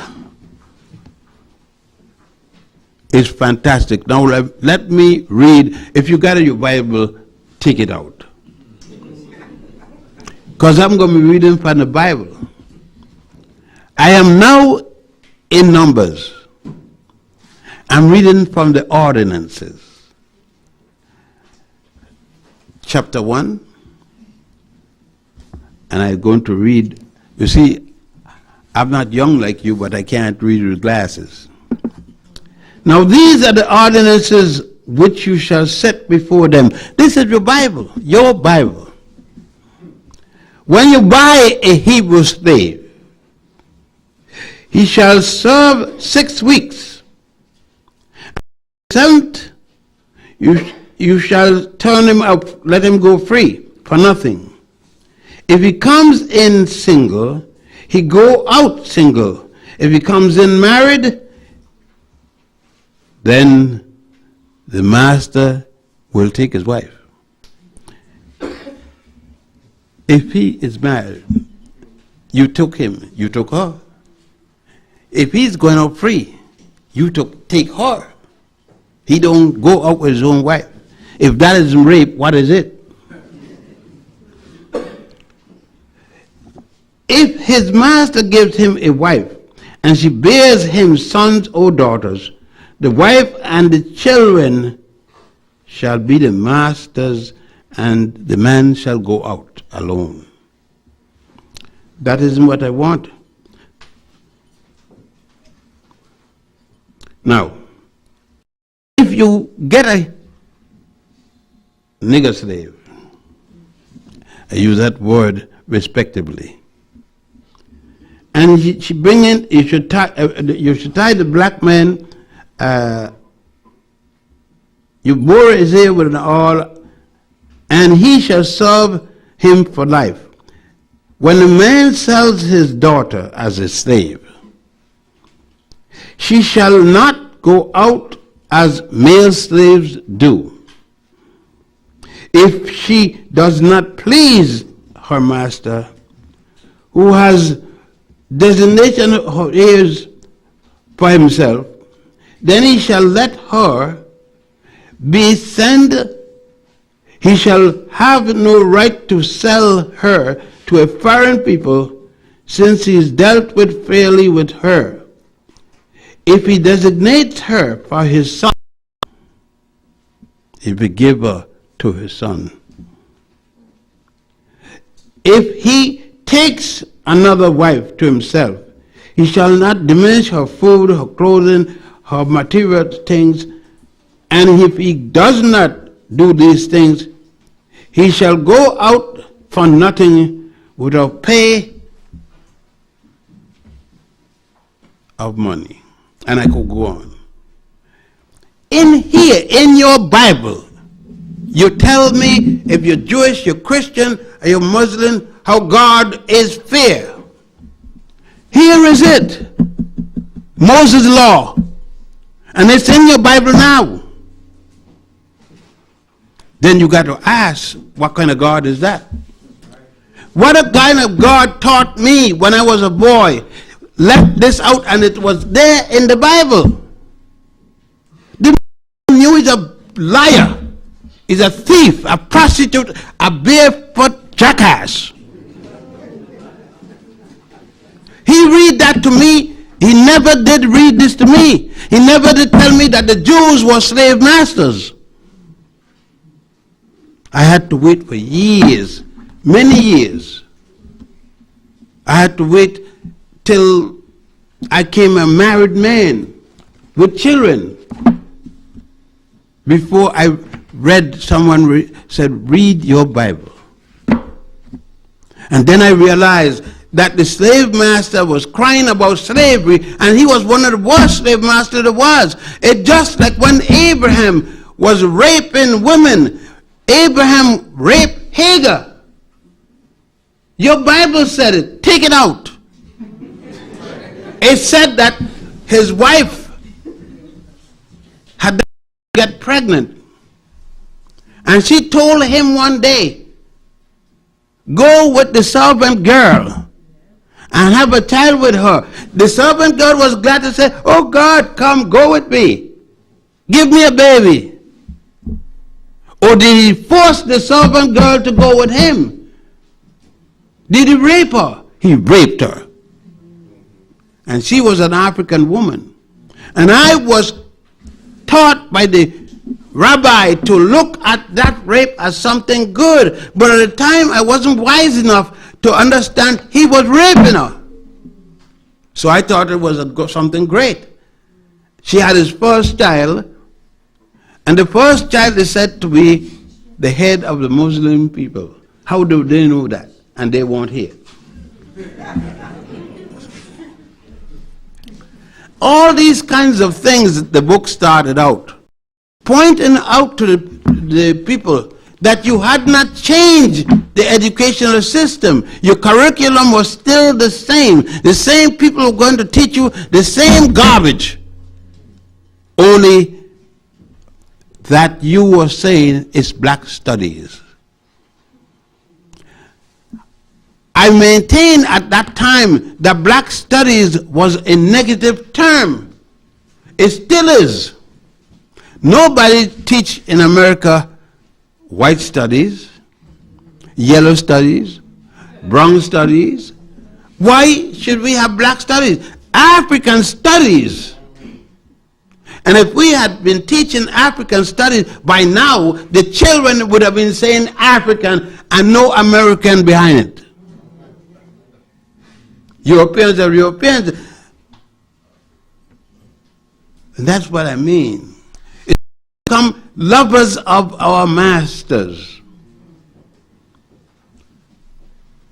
is fantastic. Now let me read. If you got your Bible, take it out. Because I'm going to be reading from the Bible. I am now in Numbers. I'm reading from the ordinances. Chapter 1. And I'm going to read. You see, I'm not young like you, but I can't read with glasses. Now these are the ordinances which you shall set before them. This is your Bible, your Bible. When you buy a Hebrew slave, he shall serve 6 weeks. seventh, you shall turn him out, let him go free for nothing. If he comes in single, he go out single. If he comes in married, then the master will take his wife. If he is married, you took him, you took her. If he's going out free, you take her. He don't go out with his own wife. If that isn't rape, what is it? If his master gives him a wife, and she bears him sons or daughters, the wife and the children shall be the master's, and the man shall go out alone. That isn't what I want. Now, if you get a nigger slave, I use that word respectably, and she bring in, you should tie the black man, you bore his ear with an awl, and he shall serve him for life. When a man sells his daughter as a slave, she shall not go out as male slaves do. If she does not please her master, who has designation of heirs for himself, then he shall let her be sent. He shall have no right to sell her to a foreign people, since he is dealt with fairly with her. If he designates her for his son, he will give her to his son. If he takes another wife to himself, he shall not diminish her food, her clothing, her material things, and if he does not do these things, he shall go out for nothing without pay of money. And I could go on. In here, in your Bible, you tell me if you're Jewish, you're Christian, or you're Muslim, how God is fair. Here is it. Moses' law. And it's in your Bible now. Then you got to ask, what kind of God is that? What a kind of God taught me when I was a boy. Left this out, and it was there in the Bible. The man knew he's a liar, he's a thief, a prostitute, a barefoot jackass. He read that to me. He never did read this to me. He never did tell me that the Jews were slave masters. I had to wait for years, many years. I had to wait till I came a married man with children before I read, someone said, read your Bible. And then I realized that the slave master was crying about slavery, and he was one of the worst slave masters there was. It just like when Abraham was raping women, Abraham raped Hagar. Your Bible said it. Take it out. It said that his wife had to get pregnant. And she told him one day, go with the servant girl and have a child with her. The servant girl was glad to say, oh God, come, go with me. Give me a baby. Or did he force the servant girl to go with him? Did he rape her? He raped her. And she was an African woman. And I was taught by the rabbi to look at that rape as something good. But at the time, I wasn't wise enough to understand he was raping her. So I thought it was something great. She had his first child, and the first child is said to be the head of the Muslim people. How do they know that? And they weren't here. All these kinds of things that the book started out. pointing out to the people that you had not changed the educational system. Your curriculum was still the same. The same people were going to teach you the same garbage. Only that you were saying it's black studies. I maintained at that time that black studies was a negative term. It still is. Nobody teach in America white studies, yellow studies, brown studies. Why should we have black studies? African studies. And if we had been teaching African studies, by now the children would have been saying African and no American behind it. Europeans are Europeans. And that's what I mean. It's become lovers of our masters.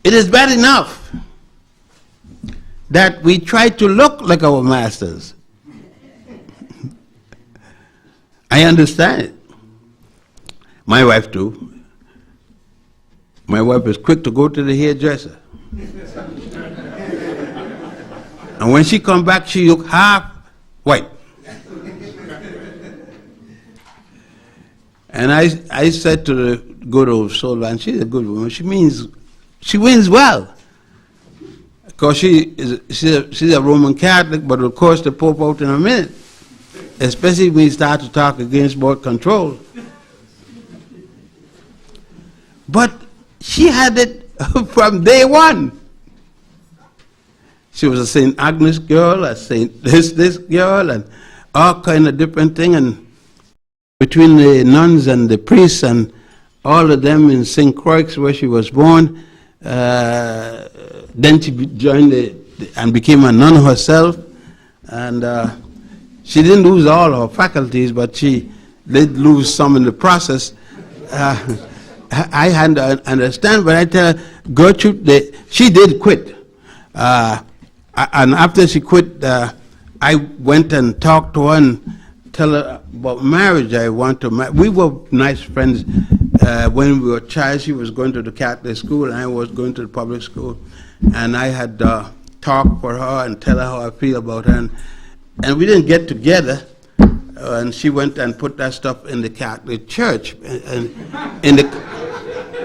It is bad enough that we try to look like our masters. I understand it. My wife too. My wife is quick to go to the hairdresser. And when she come back, she look half white. And I said to the good old soul, and she's a good woman, she wins well. Because she's a Roman Catholic, but of course the Pope out in a minute. Especially when you start to talk against birth control. But she had it from day one. She was a St. Agnes girl, a St. this girl, and all kind of different thing. And between the nuns and the priests and all of them in St. Croix where she was born, then she joined and became a nun herself. And she didn't lose all her faculties, but she did lose some in the process. I had to understand, but I tell her, Gertrude, she did quit. And after she quit, I went and talked to her and tell her about marriage. I want to marry. We were nice friends when we were child. She was going to the Catholic school, and I was going to the public school. And I had talked for her and tell her how I feel about her. And we didn't get together, and she went and put that stuff in the Catholic church, and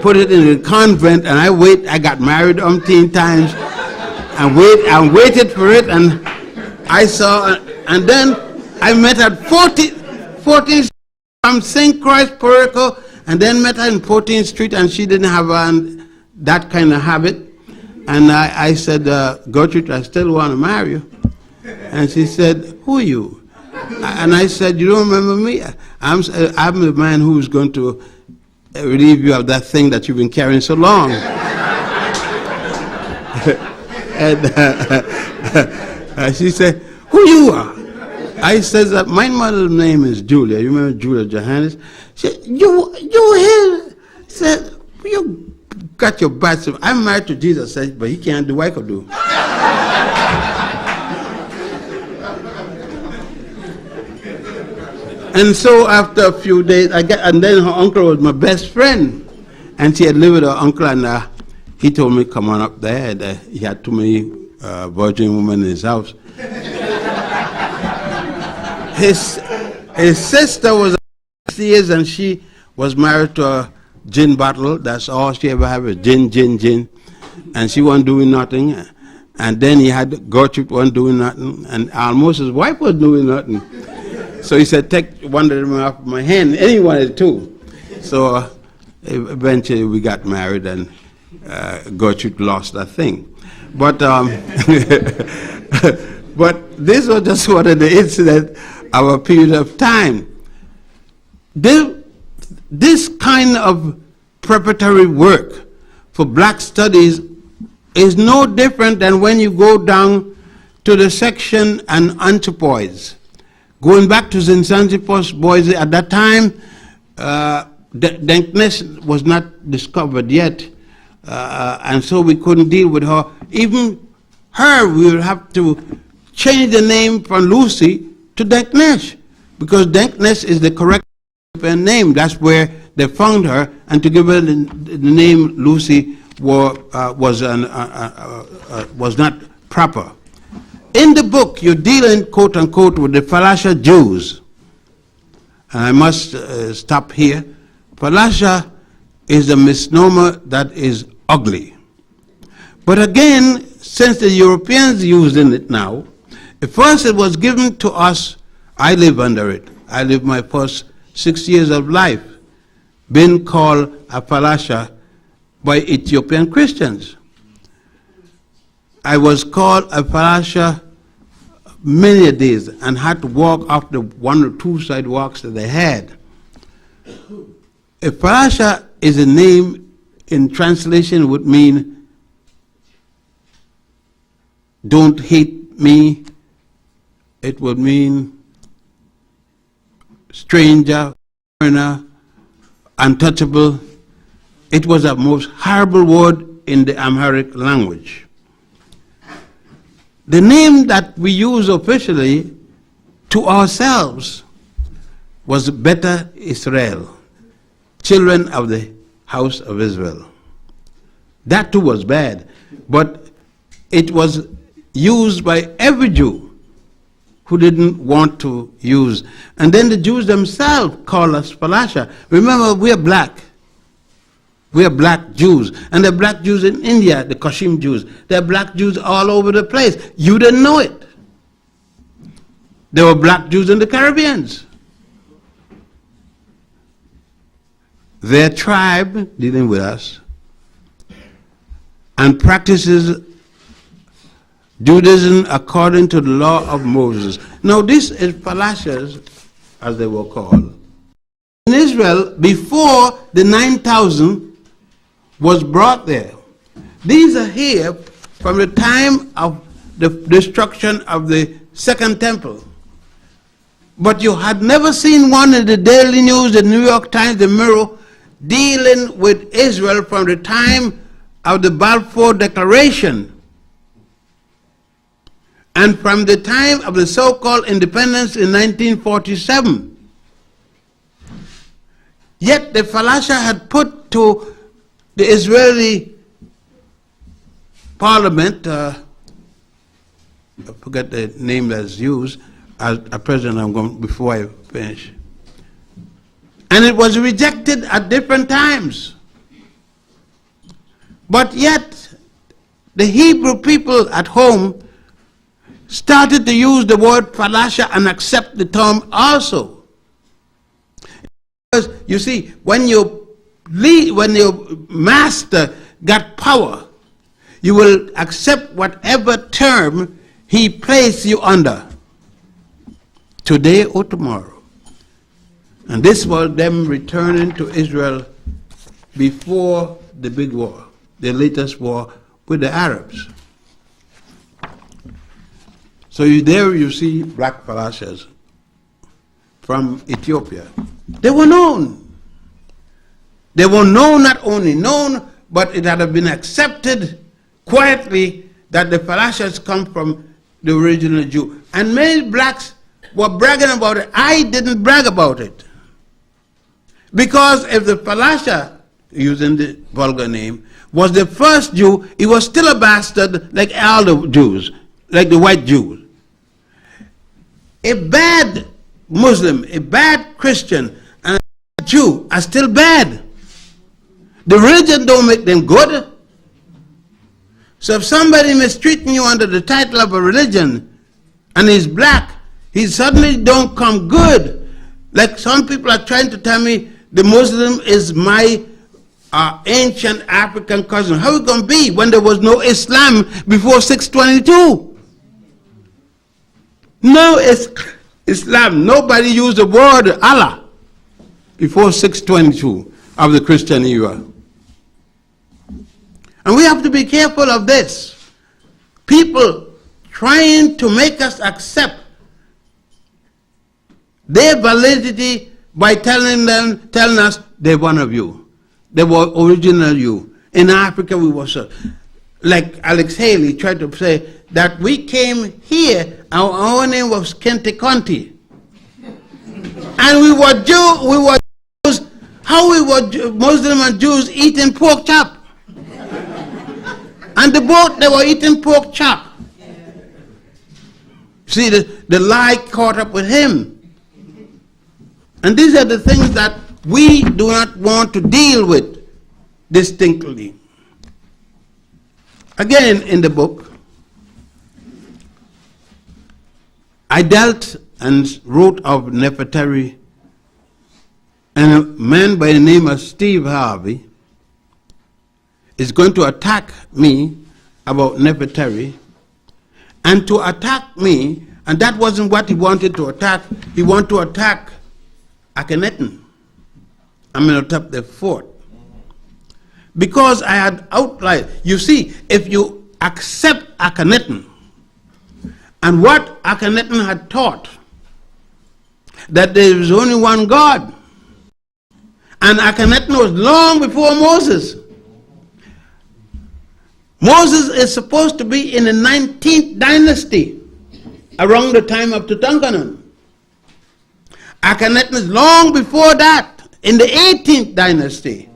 put it in the convent, and I got married umpteen times, and waited for it, and I saw, and then I met her at 14th from St. Croix, Puerto Rico, and then met her in 14th Street, and she didn't have that kind of habit, and I said, Gertrude, I still want to marry you. And she said, who are you? And I said, you don't remember me? I'm the man who's going to relieve you of that thing that you've been carrying so long. And she said, who you are? I said that my mother's name is Julia. You remember Julia Jochannan? She said, you here? Said, you got your bad stuff. I'm married to Jesus, said, but he can't do what I could do. And so after a few days, and then her uncle was my best friend. And she had lived with her uncle, and he told me, come on up there. And, he had too many virgin women in his house. His sister was 6 years, and she was married to a gin bottle. That's all she ever had was gin. And she wasn't doing nothing. And then he had Gertrude wasn't doing nothing. And almost his wife was doing nothing. So he said, take one of them off my hand, any one of the two. So eventually we got married, and Gertrude lost that thing. But but this was just one of the incidents of a period of time. This kind of preparatory work for black studies is no different than when you go down to the section on anthropoids. Going back to St. Anthropos boys, at that time, dankness was not discovered yet, and so we couldn't deal with her. Even her, we would have to change the name from Lucy to Danknesh, because Danknesh is the correct name. That's where they found her, and to give her the name Lucy was not proper. In the book, you're dealing, quote unquote, with the Falasha Jews. And I must stop here. Falasha is a misnomer that is ugly. But again, since the Europeans using it now, at first it was given to us. I live under it. I lived my first 6 years of life being called a Falasha by Ethiopian Christians. I was called a Falasha many days and had to walk off the 1 or 2 sidewalks that they had. A Falasha is a name, in translation would mean don't hate me. It would mean stranger, foreigner, untouchable. It was a most horrible word in the Amharic language. The name that we use officially to ourselves was Beta Israel, children of the house of Israel. That too was bad, but it was used by every Jew who didn't want to use. And then the Jews themselves call us Falasha. Remember, we are black. We are black Jews. And there are black Jews in India, the Kashim Jews. There are black Jews all over the place. You didn't know it. There were black Jews in the Caribbean. Their tribe, dealing with us, and practices Judaism according to the law of Moses. Now this is Falashas, as they were called. In Israel, before the 9,000 was brought there. These are here from the time of the destruction of the Second Temple. But you had never seen one in the Daily News, the New York Times, the Mirror, dealing with Israel from the time of the Balfour Declaration and from the time of the so-called independence in 1947. Yet the Falasha had put to the Israeli parliament, I forget the name that's used, as a president, I'm going, before I finish. And it was rejected at different times. But yet, the Hebrew people at home started to use the word Falasha and accept the term also. Because you see, when your master got power, you will accept whatever term he placed you under, today or tomorrow. And this was them returning to Israel before the big war, the latest war with the Arabs. So there you see black Falashas from Ethiopia. They were known. They were known, not only known, but it had been accepted quietly that the Falashas come from the original Jew. And many blacks were bragging about it. I didn't brag about it. Because if the Falasha, using the vulgar name, was the first Jew, he was still a bastard like all the Jews, like the white Jews. A bad Muslim, a bad Christian, and a Jew are still bad. The religion don't make them good. So if somebody mistreating you under the title of a religion and he's black, he suddenly don't come good. Like some people are trying to tell me the Muslim is my ancient African cousin. How it going to be when there was no Islam before 622? No Islam. Nobody used the word Allah before 622 of the Christian era. And we have to be careful of this. People trying to make us accept their validity by telling us they're one of you. They were original you. In Africa we were so. Like Alex Haley tried to say that we came here, our name was Kente Conti. And we were how we were Muslim and Jews eating pork chop. And the boat, they were eating pork chop. See, the lie caught up with him. And these are the things that we do not want to deal with distinctly. Again, in the book, I dealt and wrote of Nefertari, and a man by the name of Steve Harvey is going to attack me about Nefertari, and to attack me, and that wasn't what he wanted to attack. He wanted to attack Akhenaten, Amenhotep IV, because I had outlined. You see, if you accept Akhenaten and what Akhenaten had taught, that there is only one God, and Akhenaten was long before Moses. Moses is supposed to be in the 19th dynasty, around the time of Tutankhamun. Akhenaten is long before that, in the 18th dynasty.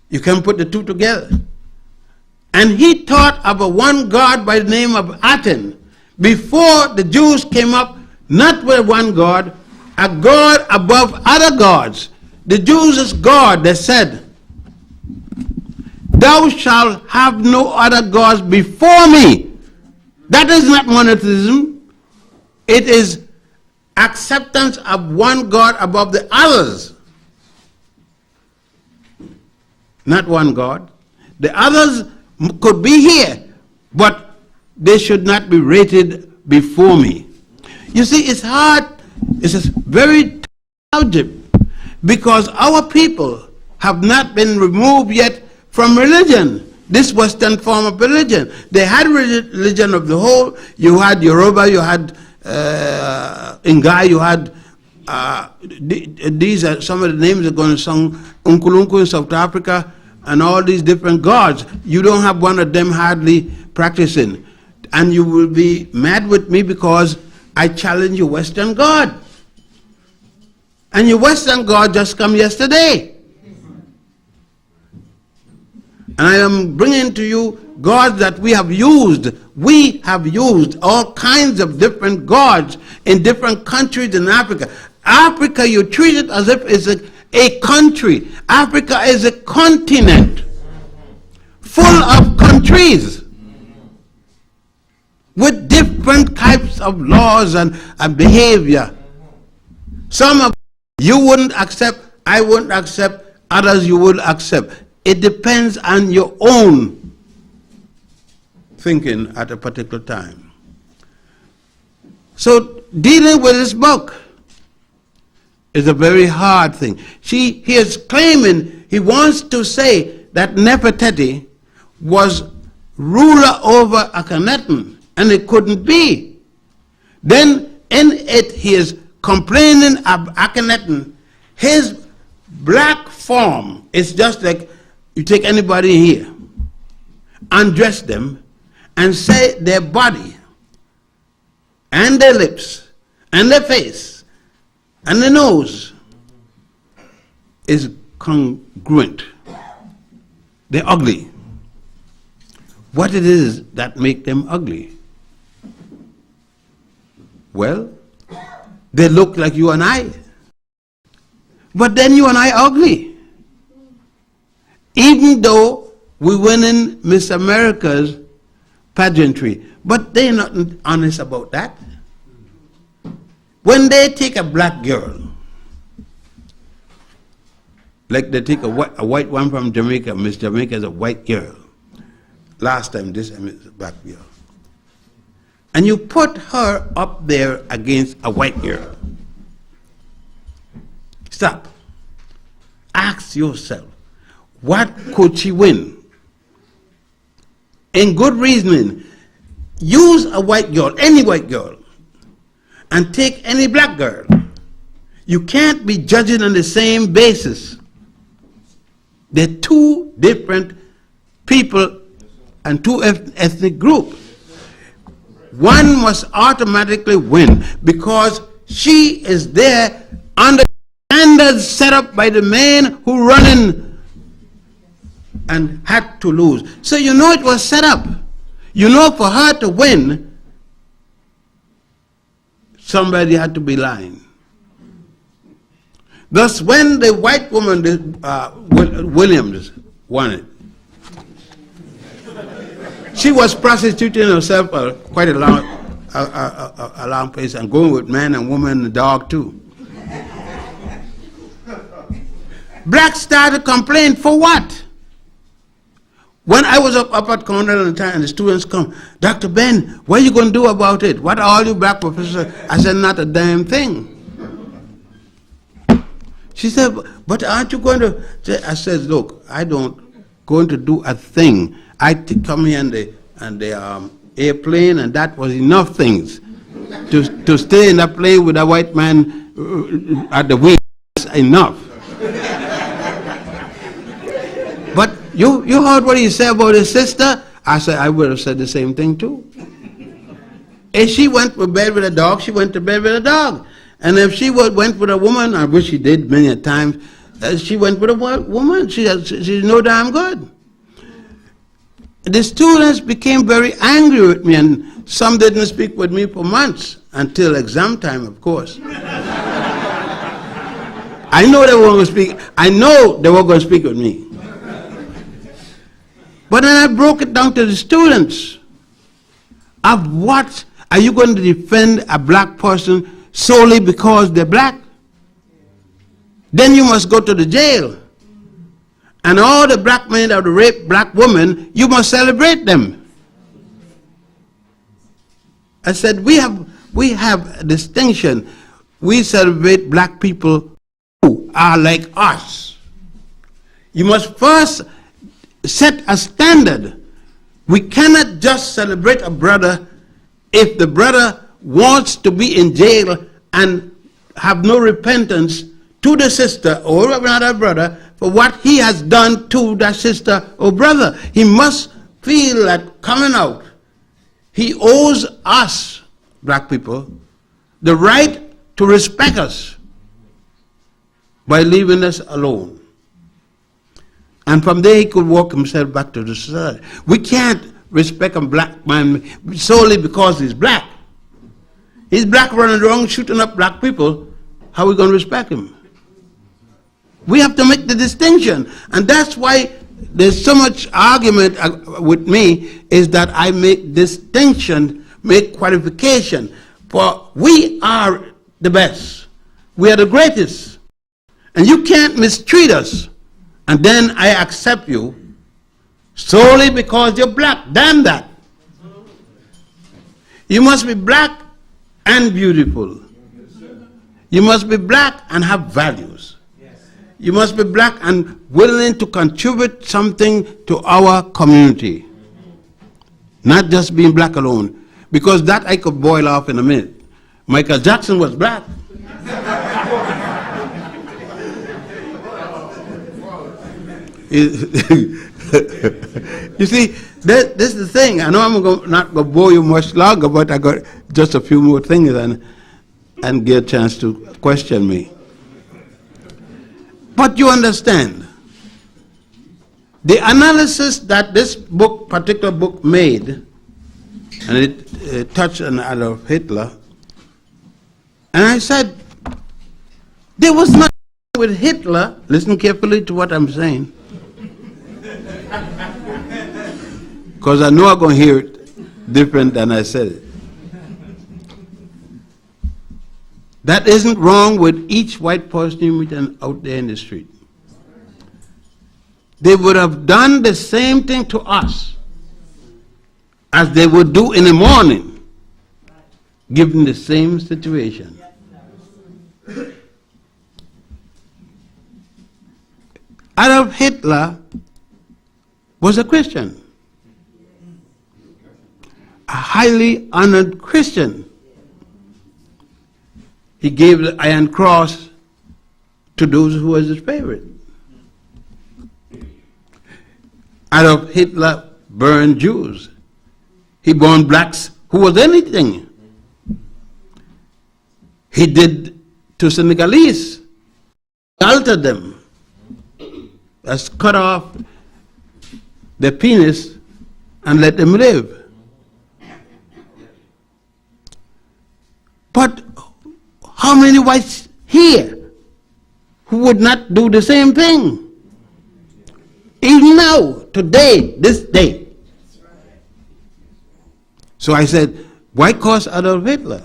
You can put the two together. And he taught of a one God by the name of Aten. Before the Jews came up, not with one God, a God above other gods. The Jews' God, they said, thou shalt have no other gods before me. That is not monotheism. It is acceptance of one God above the others. Not one God. The others could be here, but they should not be rated before me. You see, it's hard. It's a very subject because our people have not been removed yet from religion, this Western form of religion. They had religion of the whole. You had Yoruba, you had Ngai, you had, these are some of the names are going to sing, Unkulunku in South Africa, and all these different gods. You don't have one of them hardly practicing. And you will be mad with me because I challenge your Western God. And your Western God just come yesterday. And I am bringing to you gods that we have used. We have used all kinds of different gods in different countries in Africa. Africa, you treat it as if it's a country. Africa is a continent full of countries with different types of laws and behavior. Some of you wouldn't accept, I wouldn't accept, others you would accept. It depends on your own thinking at a particular time. So dealing with this book is a very hard thing. He is claiming, he wants to say that Nefertiti was ruler over Akhenaten, and it couldn't be. Then in it he is complaining of Akhenaten. His black form is just like you take anybody here, undress them, and say their body, and their lips, and their face, and the nose is congruent. They're ugly. What it is that make them ugly? Well, they look like you and I. But then you and I are ugly. Even though we win in Miss America's pageantry. But they're not honest about that. When they take a black girl, like they take a white one from Jamaica, Miss Jamaica is a white girl. Last time, this time is a black girl. And you put her up there against a white girl. Stop. Ask yourself, what could she win? In good reasoning, use a white girl, any white girl, and take any black girl. You can't be judging on the same basis. They're two different people and two ethnic groups. One must automatically win because she is there under standards set up by the man who running and had to lose. So you know it was set up. You know for her to win, somebody had to be lying. Thus, when the white woman, Williams, won it, she was prostituting herself quite a long place and going with men and women and the dog too. Blacks started to complain for what? When I was up at Cornell at the time and the students come, Dr. Ben, what are you going to do about it? What are all you black professors? I said, not a damn thing. She said, but aren't you going to? I said, look, I don't going to do a thing. I come here in the airplane, and that was enough things. To stay in a plane with a white man at the wing is enough. But you heard what he said about his sister? I said, I would have said the same thing too. If she went to bed with a dog, she went to bed with a dog. And if she went with a woman, I wish she did many a times, she went with a woman. She's no damn good. The students became very angry with me, and some didn't speak with me for months, until exam time, of course. I know they were going to speak. I know they were going to speak with me. But then I broke it down to the students. Of what are you going to defend a black person solely because they're black? Then you must go to the jail. And all the black men that rape black women, you must celebrate them. I said, we have a distinction. We celebrate black people who are like us. You must first set a standard. We cannot just celebrate a brother if the brother wants to be in jail and have no repentance to the sister or another brother for what he has done to that sister or brother. He must feel that coming out, he owes us, black people, the right to respect us by leaving us alone. And from there he could walk himself back to the society. We can't respect a black man solely because he's black. He's black running around shooting up black people. How are we going to respect him? We have to make the distinction. And that's why there's so much argument with me, is that I make distinction, make qualification. For we are the best. We are the greatest. And you can't mistreat us. And then I accept you solely because you're black. Damn that. You must be black and beautiful. You must be black and have values. You must be black and willing to contribute something to our community. Not just being black alone. Because that I could boil off in a minute. Michael Jackson was black. You see, this is the thing. I know I'm not going to bore you much longer, but I got just a few more things and get a chance to question me. But you understand, the analysis that this particular book made, and it touched on Adolf Hitler, and I said, there was nothing with Hitler, listen carefully to what I'm saying, because I know I'm going to hear it different than I said it. That isn't wrong with each white person you meet out there in the street. They would have done the same thing to us as they would do in the morning, given the same situation. Adolf Hitler was a Christian, a highly honored Christian. He gave the Iron Cross to those who was his favorite. Adolf Hitler burned Jews. He burned blacks who was anything. He did to Senegalese altered them. That's cut off their penis and let them live. But how many whites here who would not do the same thing? Even now, today, this day. So I said, why cause Adolf Hitler?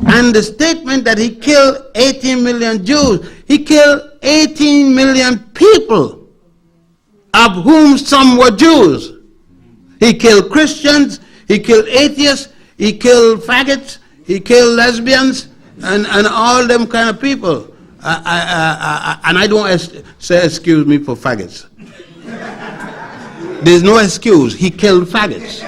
And the statement that he killed 18 million Jews, he killed 18 million people, of whom some were Jews. He killed Christians, he killed atheists, he killed faggots, he killed lesbians, and all them kind of people. And I don't say excuse me for faggots. There's no excuse. He killed faggots.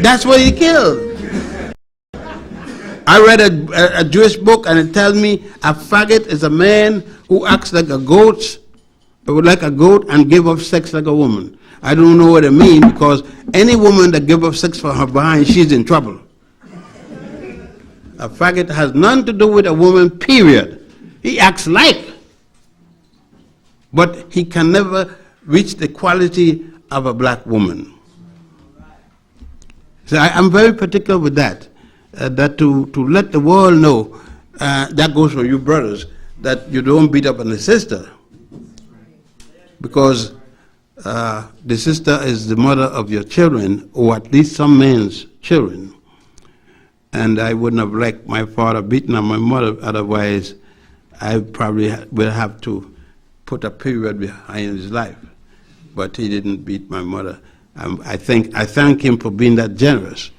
That's what he killed. I read a Jewish book, and it tells me a faggot is a man who acts like a goat, and give up sex like a woman. I don't know what it means, because any woman that gives up sex for her behind, she's in trouble. A faggot has nothing to do with a woman, period. He acts like, but he can never reach the quality of a black woman. So I'm very particular with that, that to let the world know, that goes for you brothers, that you don't beat up on the sister, because the sister is the mother of your children, or at least some men's children. And I wouldn't have liked my father beating on my mother, otherwise I probably would have to put a period behind his life. But he didn't beat my mother. I thank him for being that generous.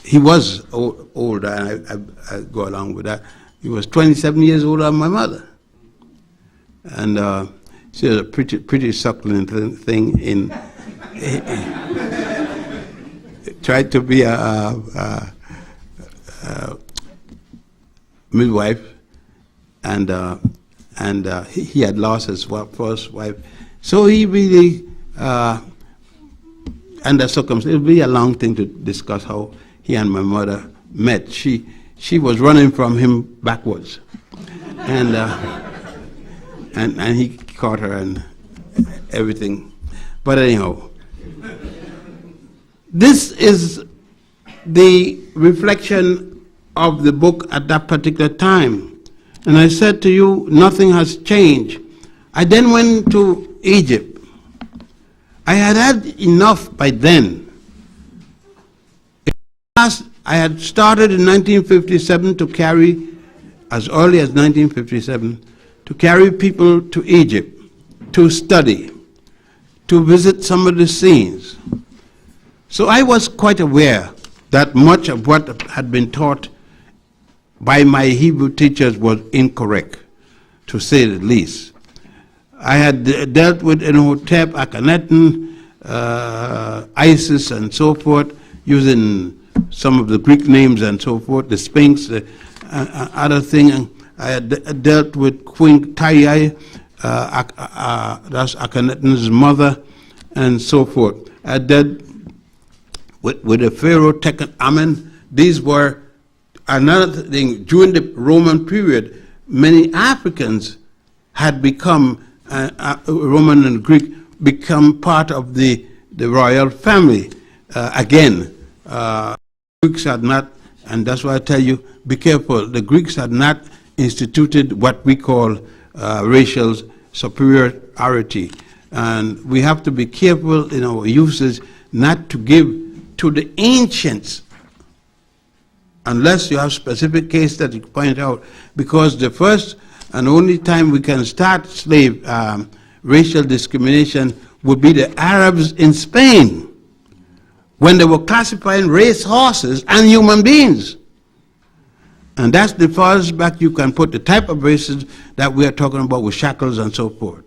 He was older, and I go along with that. He was 27 years older than my mother. And she was a pretty succulent thing in tried to be a midwife, and he had lost his first wife. So he really, under circumstances, it would be a long thing to discuss how he and my mother met. She was running from him backwards, and he caught her and everything. But anyhow, this is the reflection of the book at that particular time. And I said to you, nothing has changed. I then went to Egypt. I had had enough by then. I had started in 1957 to carry, as early as 1957, to carry people to Egypt, to study, to visit some of the scenes. So I was quite aware that much of what had been taught by my Hebrew teachers was incorrect, to say the least. I had dealt with Imhotep, Akhenaten, Isis, and so forth, using some of the Greek names and so forth, the Sphinx, other thing. I had dealt with Queen Tayai, that's Akhenaten's mother, and so forth. I dealt with the Pharaoh Amen. These were another thing. During the Roman period, many Africans had become, Roman and Greek, become part of the royal family. Greeks had not, and that's why I tell you, be careful. The Greeks had not instituted what we call racial superiority. And we have to be careful in our usage not to give to the ancients, unless you have specific case that you point out, because the first and only time we can start racial discrimination would be the Arabs in Spain, when they were classifying race horses and human beings. And that's the farthest back you can put the type of races that we are talking about with shackles and so forth.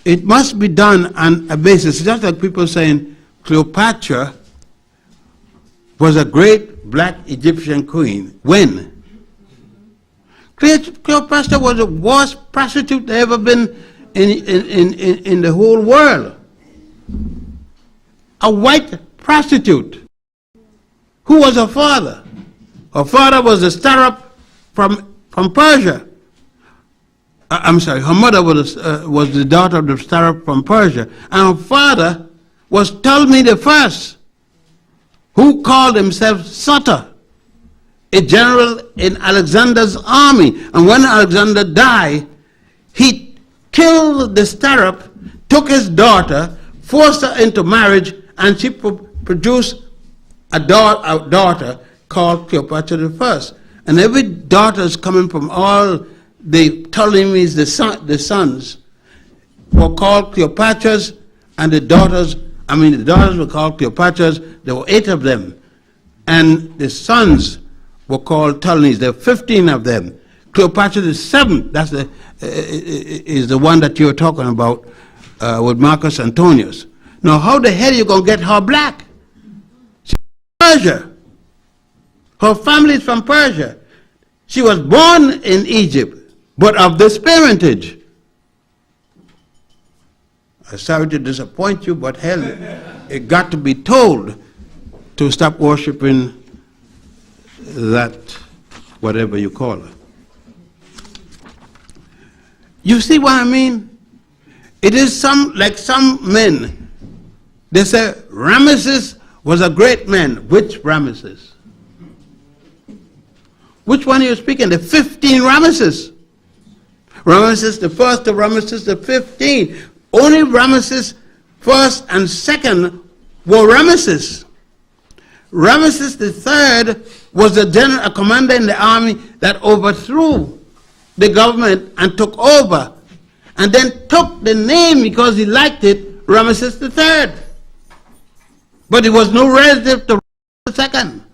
It must be done on a basis, just like people saying Cleopatra was a great black Egyptian queen. When? Cleopatra was the worst prostitute there ever been in the whole world. A white prostitute. Who was her father? Her father was a startup from Persia. I'm sorry, her mother was the daughter of the startup from Persia. And her father was Ptolemy the First, who called himself Sutter, a general in Alexander's army. And when Alexander died, he killed the startup, took his daughter, forced her into marriage, and she produced a daughter called Cleopatra the First. And every daughter is coming from all the Ptolemies, the sons, were called Cleopatras, and the daughters were called Cleopatras. There were 8 of them. And the sons were called Ptolemies. There were 15 of them. Cleopatra the 7th, that's is the one that you're talking about with Marcus Antonius. Now, how the hell are you going to get her black? She's from Persia. Her family is from Persia. She was born in Egypt, but of this parentage. I'm sorry to disappoint you, but hell, it got to be told to stop worshiping that, whatever you call her. You see what I mean? It is like some men, they say Ramesses was a great man. Which Ramesses? Which one are you speaking? The 15 Ramesses. Ramesses the first to Ramesses the 15. Only Ramesses first and second were Ramesses. Ramesses the third was a general, a commander in the army that overthrew the government and took over, and then took the name because he liked it, Ramesses the third. But he was no relative to the second.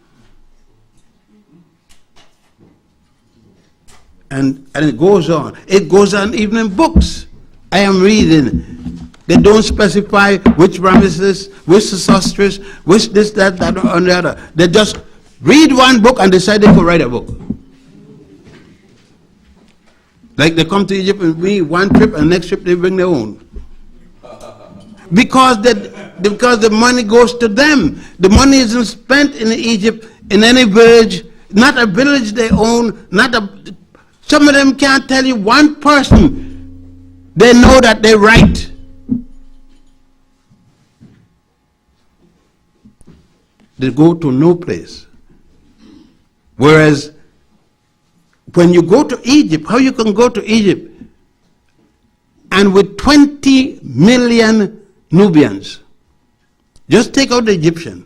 And it goes on. It goes on even in books. I am reading. They don't specify which Ramesses, which Sosostris, which this, that, and the other. They just read one book and decide they could write a book. Like they come to Egypt and read one trip, and next trip they bring their own. Because the money goes to them. The money isn't spent in Egypt in any village, not a village they own, some of them can't tell you one person they know that they're right. They go to no place. Whereas when you go to Egypt, how you can go to Egypt and with 20 million Nubians, just take out the Egyptian,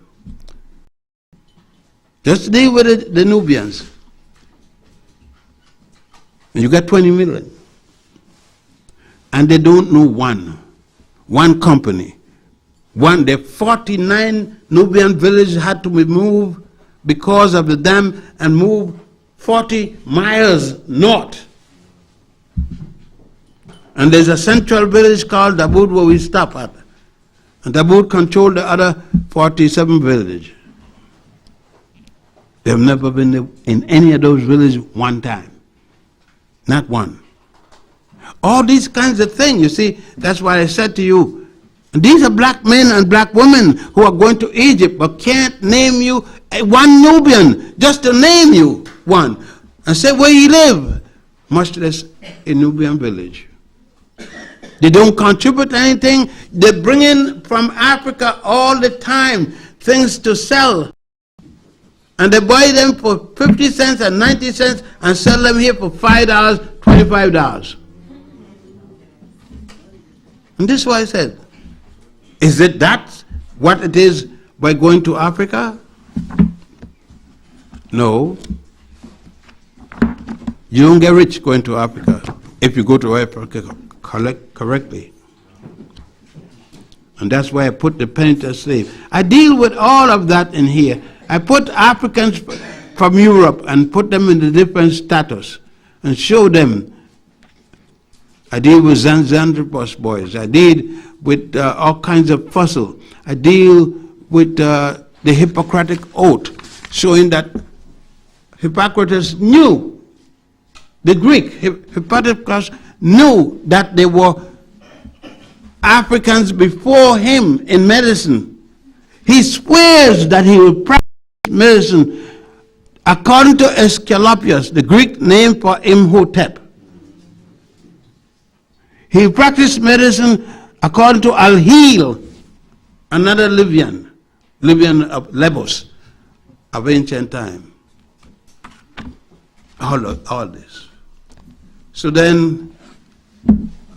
just deal with the Nubians, and you got 20 million. And they don't know one company. The 49 Nubian villages had to be moved because of the dam and moved 40 miles north. And there's a central village called Daboud where we stop at. And Daboud controlled the other 47 villages. They've never been in any of those villages one time. Not one. All these kinds of things, you see, that's why I said to you, these are black men and black women who are going to Egypt but can't name you one Nubian, just to name you one, and say where you live, much less a Nubian village. They don't contribute anything. They bring in from Africa all the time things to sell. And they buy them for 50 cents and 90 cents and sell them here for $5, $25. And this is why I said, is it that what it is by going to Africa? No. You don't get rich going to Africa if you go to Africa correctly. And that's why I put the penitent slave. I deal with all of that in here. I put Africans from Europe and put them in the different status and show them. I deal with Xanthropus boys. I deal with all kinds of fossil. I deal with the Hippocratic Oath, showing that Hippocrates knew, the Greek, Hippocrates knew that there were Africans before him in medicine. He swears that he will practice medicine according to Asclepius, the Greek name for Imhotep. He practiced medicine according to Al-Hil, another Libyan of Lebos of ancient time. All this. So then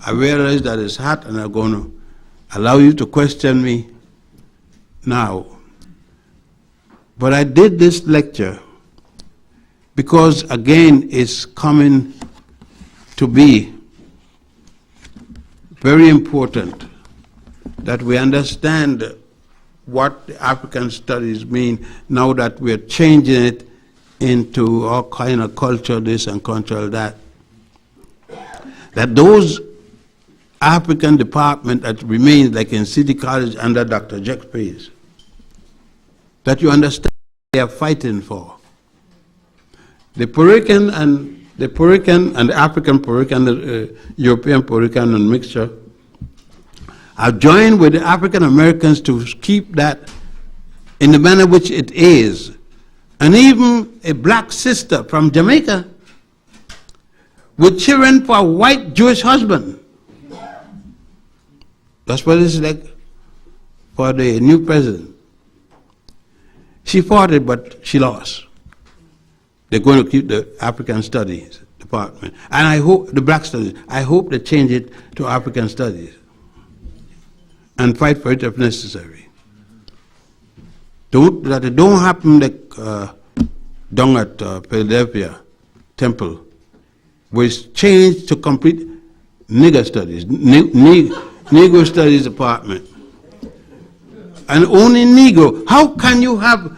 I realized that it's hot, and I'm going to allow you to question me now. But I did this lecture because, again, it's coming to be very important that we understand what the African studies mean now that we're changing it into all kind of culture this and culture that. That those African department that remains like in City College under Dr. Jeffries, that you understand they are fighting for. The Puerto Rican and the African Puerto Rican, the European Puerto Rican and mixture have joined with the African Americans to keep that in the manner which it is. And even a black sister from Jamaica with children for a white Jewish husband. That's what it's like for the new president. She fought it, but she lost. They're going to keep the African Studies department. And I hope, the black studies, I hope they change it to African Studies and fight for it if necessary. That it don't happen like down at Philadelphia Temple, where it's changed to complete nigger studies, Negro Studies Department. And only Negro. How can you have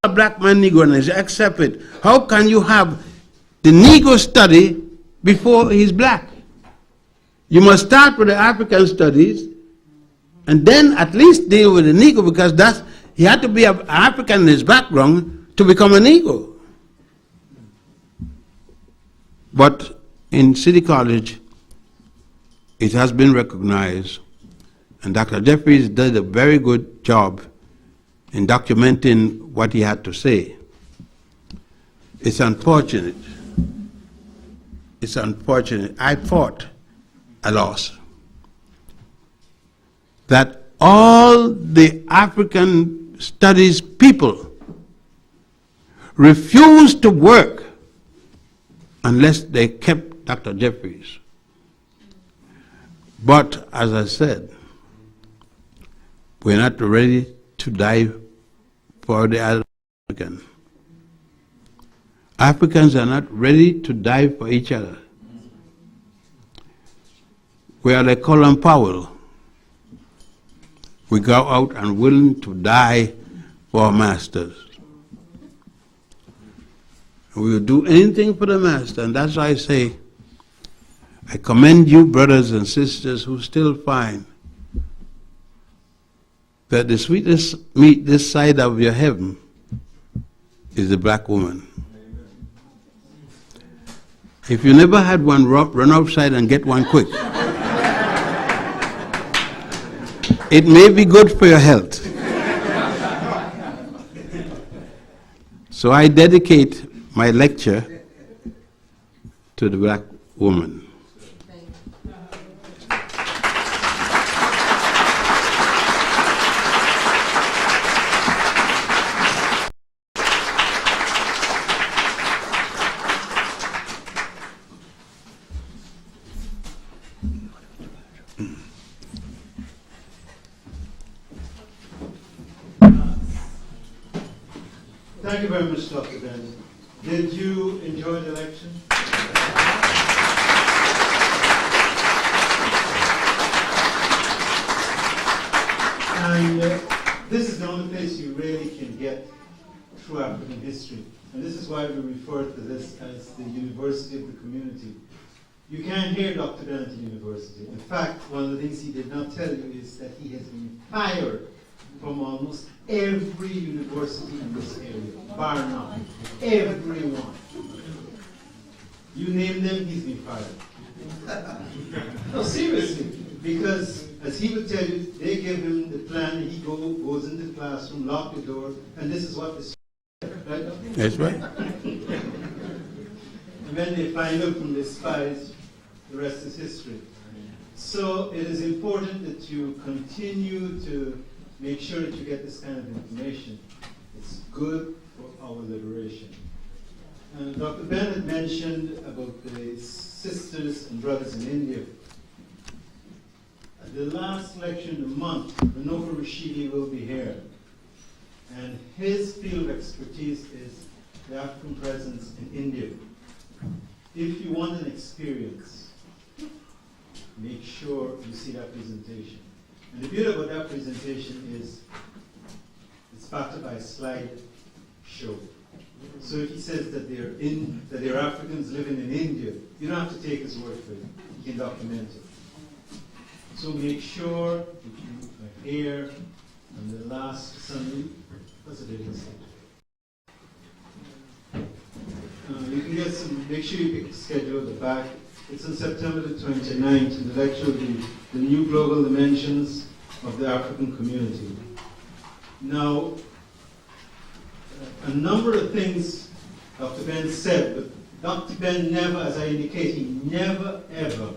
a black man Negro and they accept it? How can you have the Negro study before he's black? You must start with the African studies and then at least deal with the Negro, because he had to be an African in his background to become a Negro. But in City College, it has been recognized, and Dr. Jeffries did a very good job in documenting what he had to say. It's unfortunate. It's unfortunate. I fought a loss. That all the African studies people refused to work unless they kept Dr. Jeffries. But as I said, we're not ready to die for the other African. Africans are not ready to die for each other. We are like Colin Powell. We go out and willing to die for our masters. We will do anything for the master, and that's why I say, I commend you, brothers and sisters, who still find that the sweetest meat this side of your heaven is the black woman. If you never had one, run outside and get one quick. It may be good for your health. So I dedicate my lecture to the black woman. Thank you very much, Dr. Ben. Did you enjoy the lecture? And this is the only place you really can get true African history. And this is why we refer to this as the University of the Community. You can't hear Dr. Ben at the university. In fact, one of the things he did not tell you is that he has been fired from almost every university in this area, bar none. Everyone. You name them, he's been fired. No, seriously. Because, as he would tell you, they give him the plan, he goes into the classroom, lock the door, and this is what the Right? That's right. And when they find out from the spies, the rest is history. So it is important that you continue to make sure that you get this kind of information. It's good for our liberation. And Dr. Bennett mentioned about the sisters and brothers in India. At the last lecture in the month, Ranofa Rashidi will be here. And his field of expertise is the African presence in India. If you want an experience, make sure you see that presentation. And the beauty about that presentation is it's backed by a slide show. So if he says that they're Africans living in India, you don't have to take his word for it. You can document it. So make sure that you are here on the last Sunday. What's the date? You can get some, make sure you schedule the back. It's on September the 29th, and the lecture will be the new global dimensions of the African community. Now, a number of things Dr. Ben said, but Dr. Ben never, as I indicate, he never ever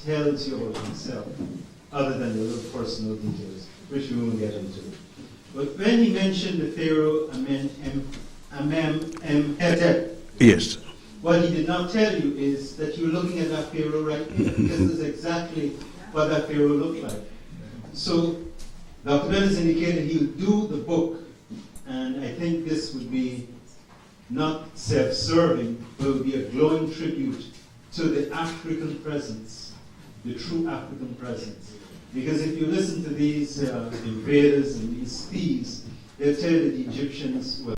tells you about himself, other than the little personal details, which we won't get into. But when he mentioned the Pharaoh Amenhotep, Yes. what he did not tell you is that you're looking at that Pharaoh right there, because this is exactly what that Pharaoh looked like. So Dr. Ben has indicated he'll do the book, and I think this would be not self-serving, but it would be a glowing tribute to the African presence, the true African presence. Because if you listen to these invaders and these thieves, they'll tell you that the Egyptians were.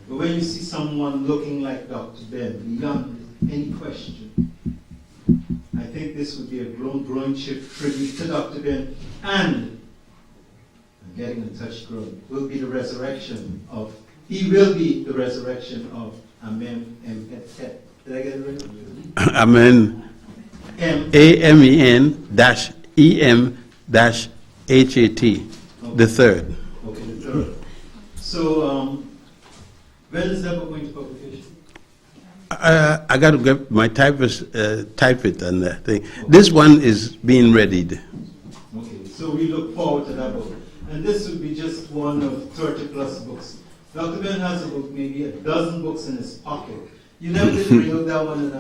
But when you see someone looking like Dr. Ben, beyond any question, I think this would be a growing tribute to Dr. Ben, and I'm getting in touch growing, will be the resurrection of, he will be the resurrection of Amenhotep. Did I get it right? Amen. AMEN-EM-HAT, the third. Okay, the third. So, when is that book going to publication? I got to get my typist, type it and that thing. This one is being readied. Okay, so we look forward to that book. And this would be just one of 30 plus books. Dr. Ben has about maybe a dozen books in his pocket. You never did bring out that one in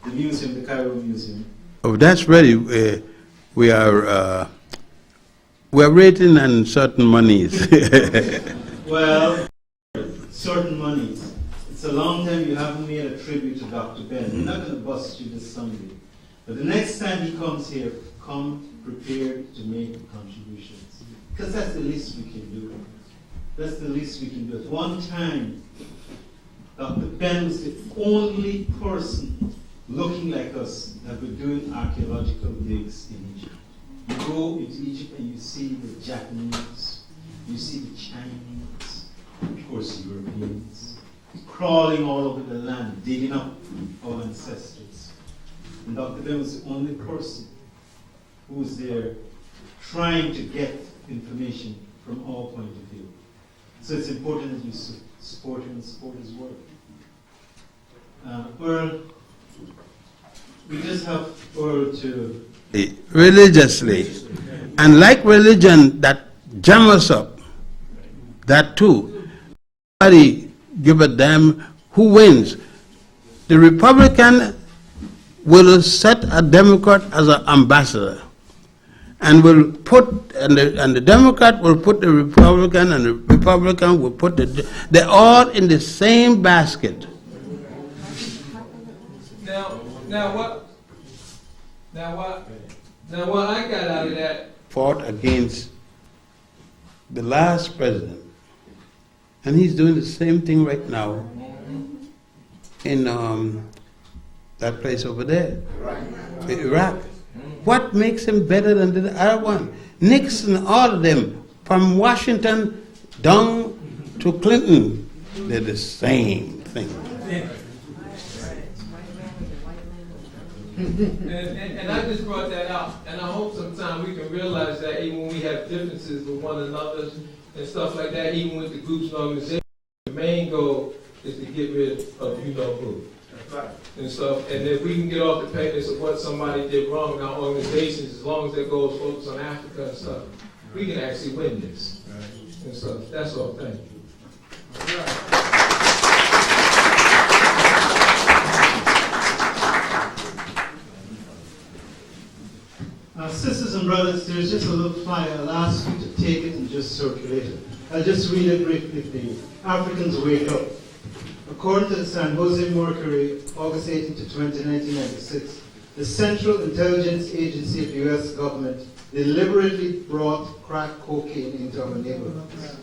the museum, the Cairo Museum. Oh, that's ready. We are waiting on certain monies. Well, certain monies. It's a long time you haven't made a tribute to Dr. Ben. We're not going to bust you this Sunday. But the next time he comes here, come prepared to make contributions. Because that's the least we can do. That's the least we can do. At one time, Dr. Ben was the only person looking like us that were doing archaeological digs in Egypt. You go into Egypt and you see the Japanese, you see the Chinese, of course Europeans, crawling all over the land, digging up our ancestors. And Dr. Ben was the only person who was there trying to get information from our point of view. So it's important that you support him and support his work. Earl, we just have Earl to... Religiously. And like religion that jam us up, that too. Nobody give a damn who wins. The Republican will set a Democrat as an ambassador, and will put, and the Democrat will put the Republican, and the Republican will put they're all in the same basket. Now what I got out of that, Fought against the last president, and he's doing the same thing right now in that place over there, Iraq. What makes him better than the other one? Nixon, all of them, from Washington down to Clinton, they're the same thing. and I just brought that out, and I hope sometime we can realize that even when we have differences with one another and stuff like that, even with the groups and organizations, main goal is to get rid of you know who. And stuff, and if we can get off the payments of what somebody did wrong in our organizations, as long as that goes focus on Africa and stuff, we can actually win this. And stuff. That's all. Thank you. Sisters and brothers, there's just a little flyer. I'll ask you to take it and just circulate it. I'll just read it briefly for you. Africans wake up. According to the San Jose Mercury, August 18 to 20, 1996, the Central Intelligence Agency of the U.S. government deliberately brought crack cocaine into our neighborhoods.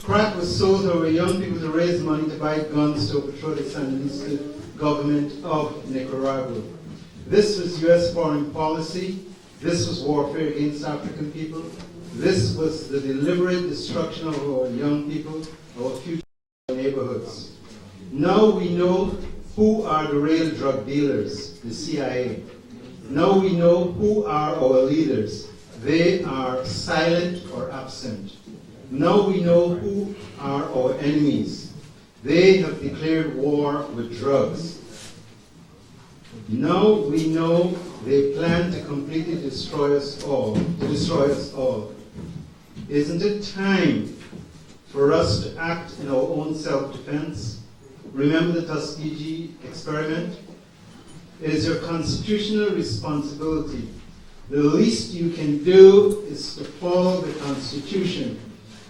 Crack was sold to our young people to raise money to buy guns to overthrow the Sandinista government of Nicaragua. This was U.S. foreign policy. This was warfare against African people. This was the deliberate destruction of our young people, our future neighborhoods. Now we know who are the real drug dealers, the CIA. Now we know who are our leaders. They are silent or absent. Now we know who are our enemies. They have declared war with drugs. Now we know they plan to completely destroy us all, Isn't it time for us to act in our own self-defense? Remember the Tuskegee experiment? It is your constitutional responsibility. The least you can do is to follow the Constitution,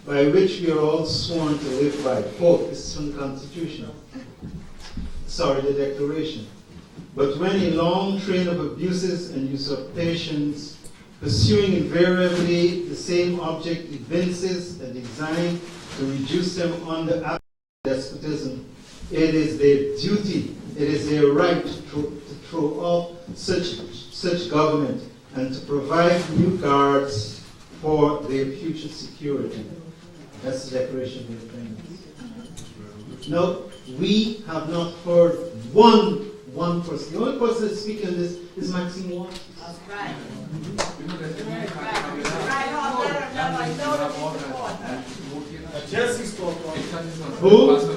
by which we are all sworn to live by. Quote, this is from the Constitution. Sorry, the Declaration. But when a long train of abuses and usurpations, pursuing invariably the same object, evinces a design to reduce them under absolute despotism, it is their duty, it is their right to throw off such government and to provide new guards for their future security. That's the Declaration of Independence. No, we have not heard one person. The only person that's speaking on this is Maxine Watts. That's right. Jesse spoke on it. Who?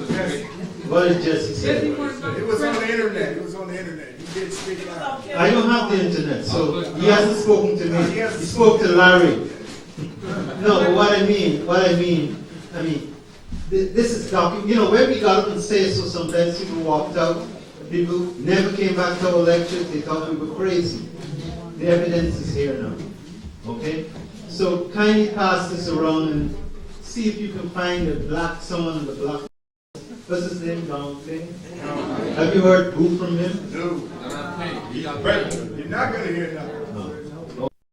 Jesse. What did Jesse say? It was on the internet. It was on the internet. He did speak it out. I don't have the internet, so he hasn't spoken to me. He spoke to Larry. No, but what I mean, this is document. You know, when we got up and say so, sometimes people walked out. People never came back to our lectures. They thought we were crazy. The evidence is here now. Okay? So kindly pass this around and see if you can find someone in the black. What's his name? Don Ping? Have you heard boo from him? No. You're not going to hear nothing.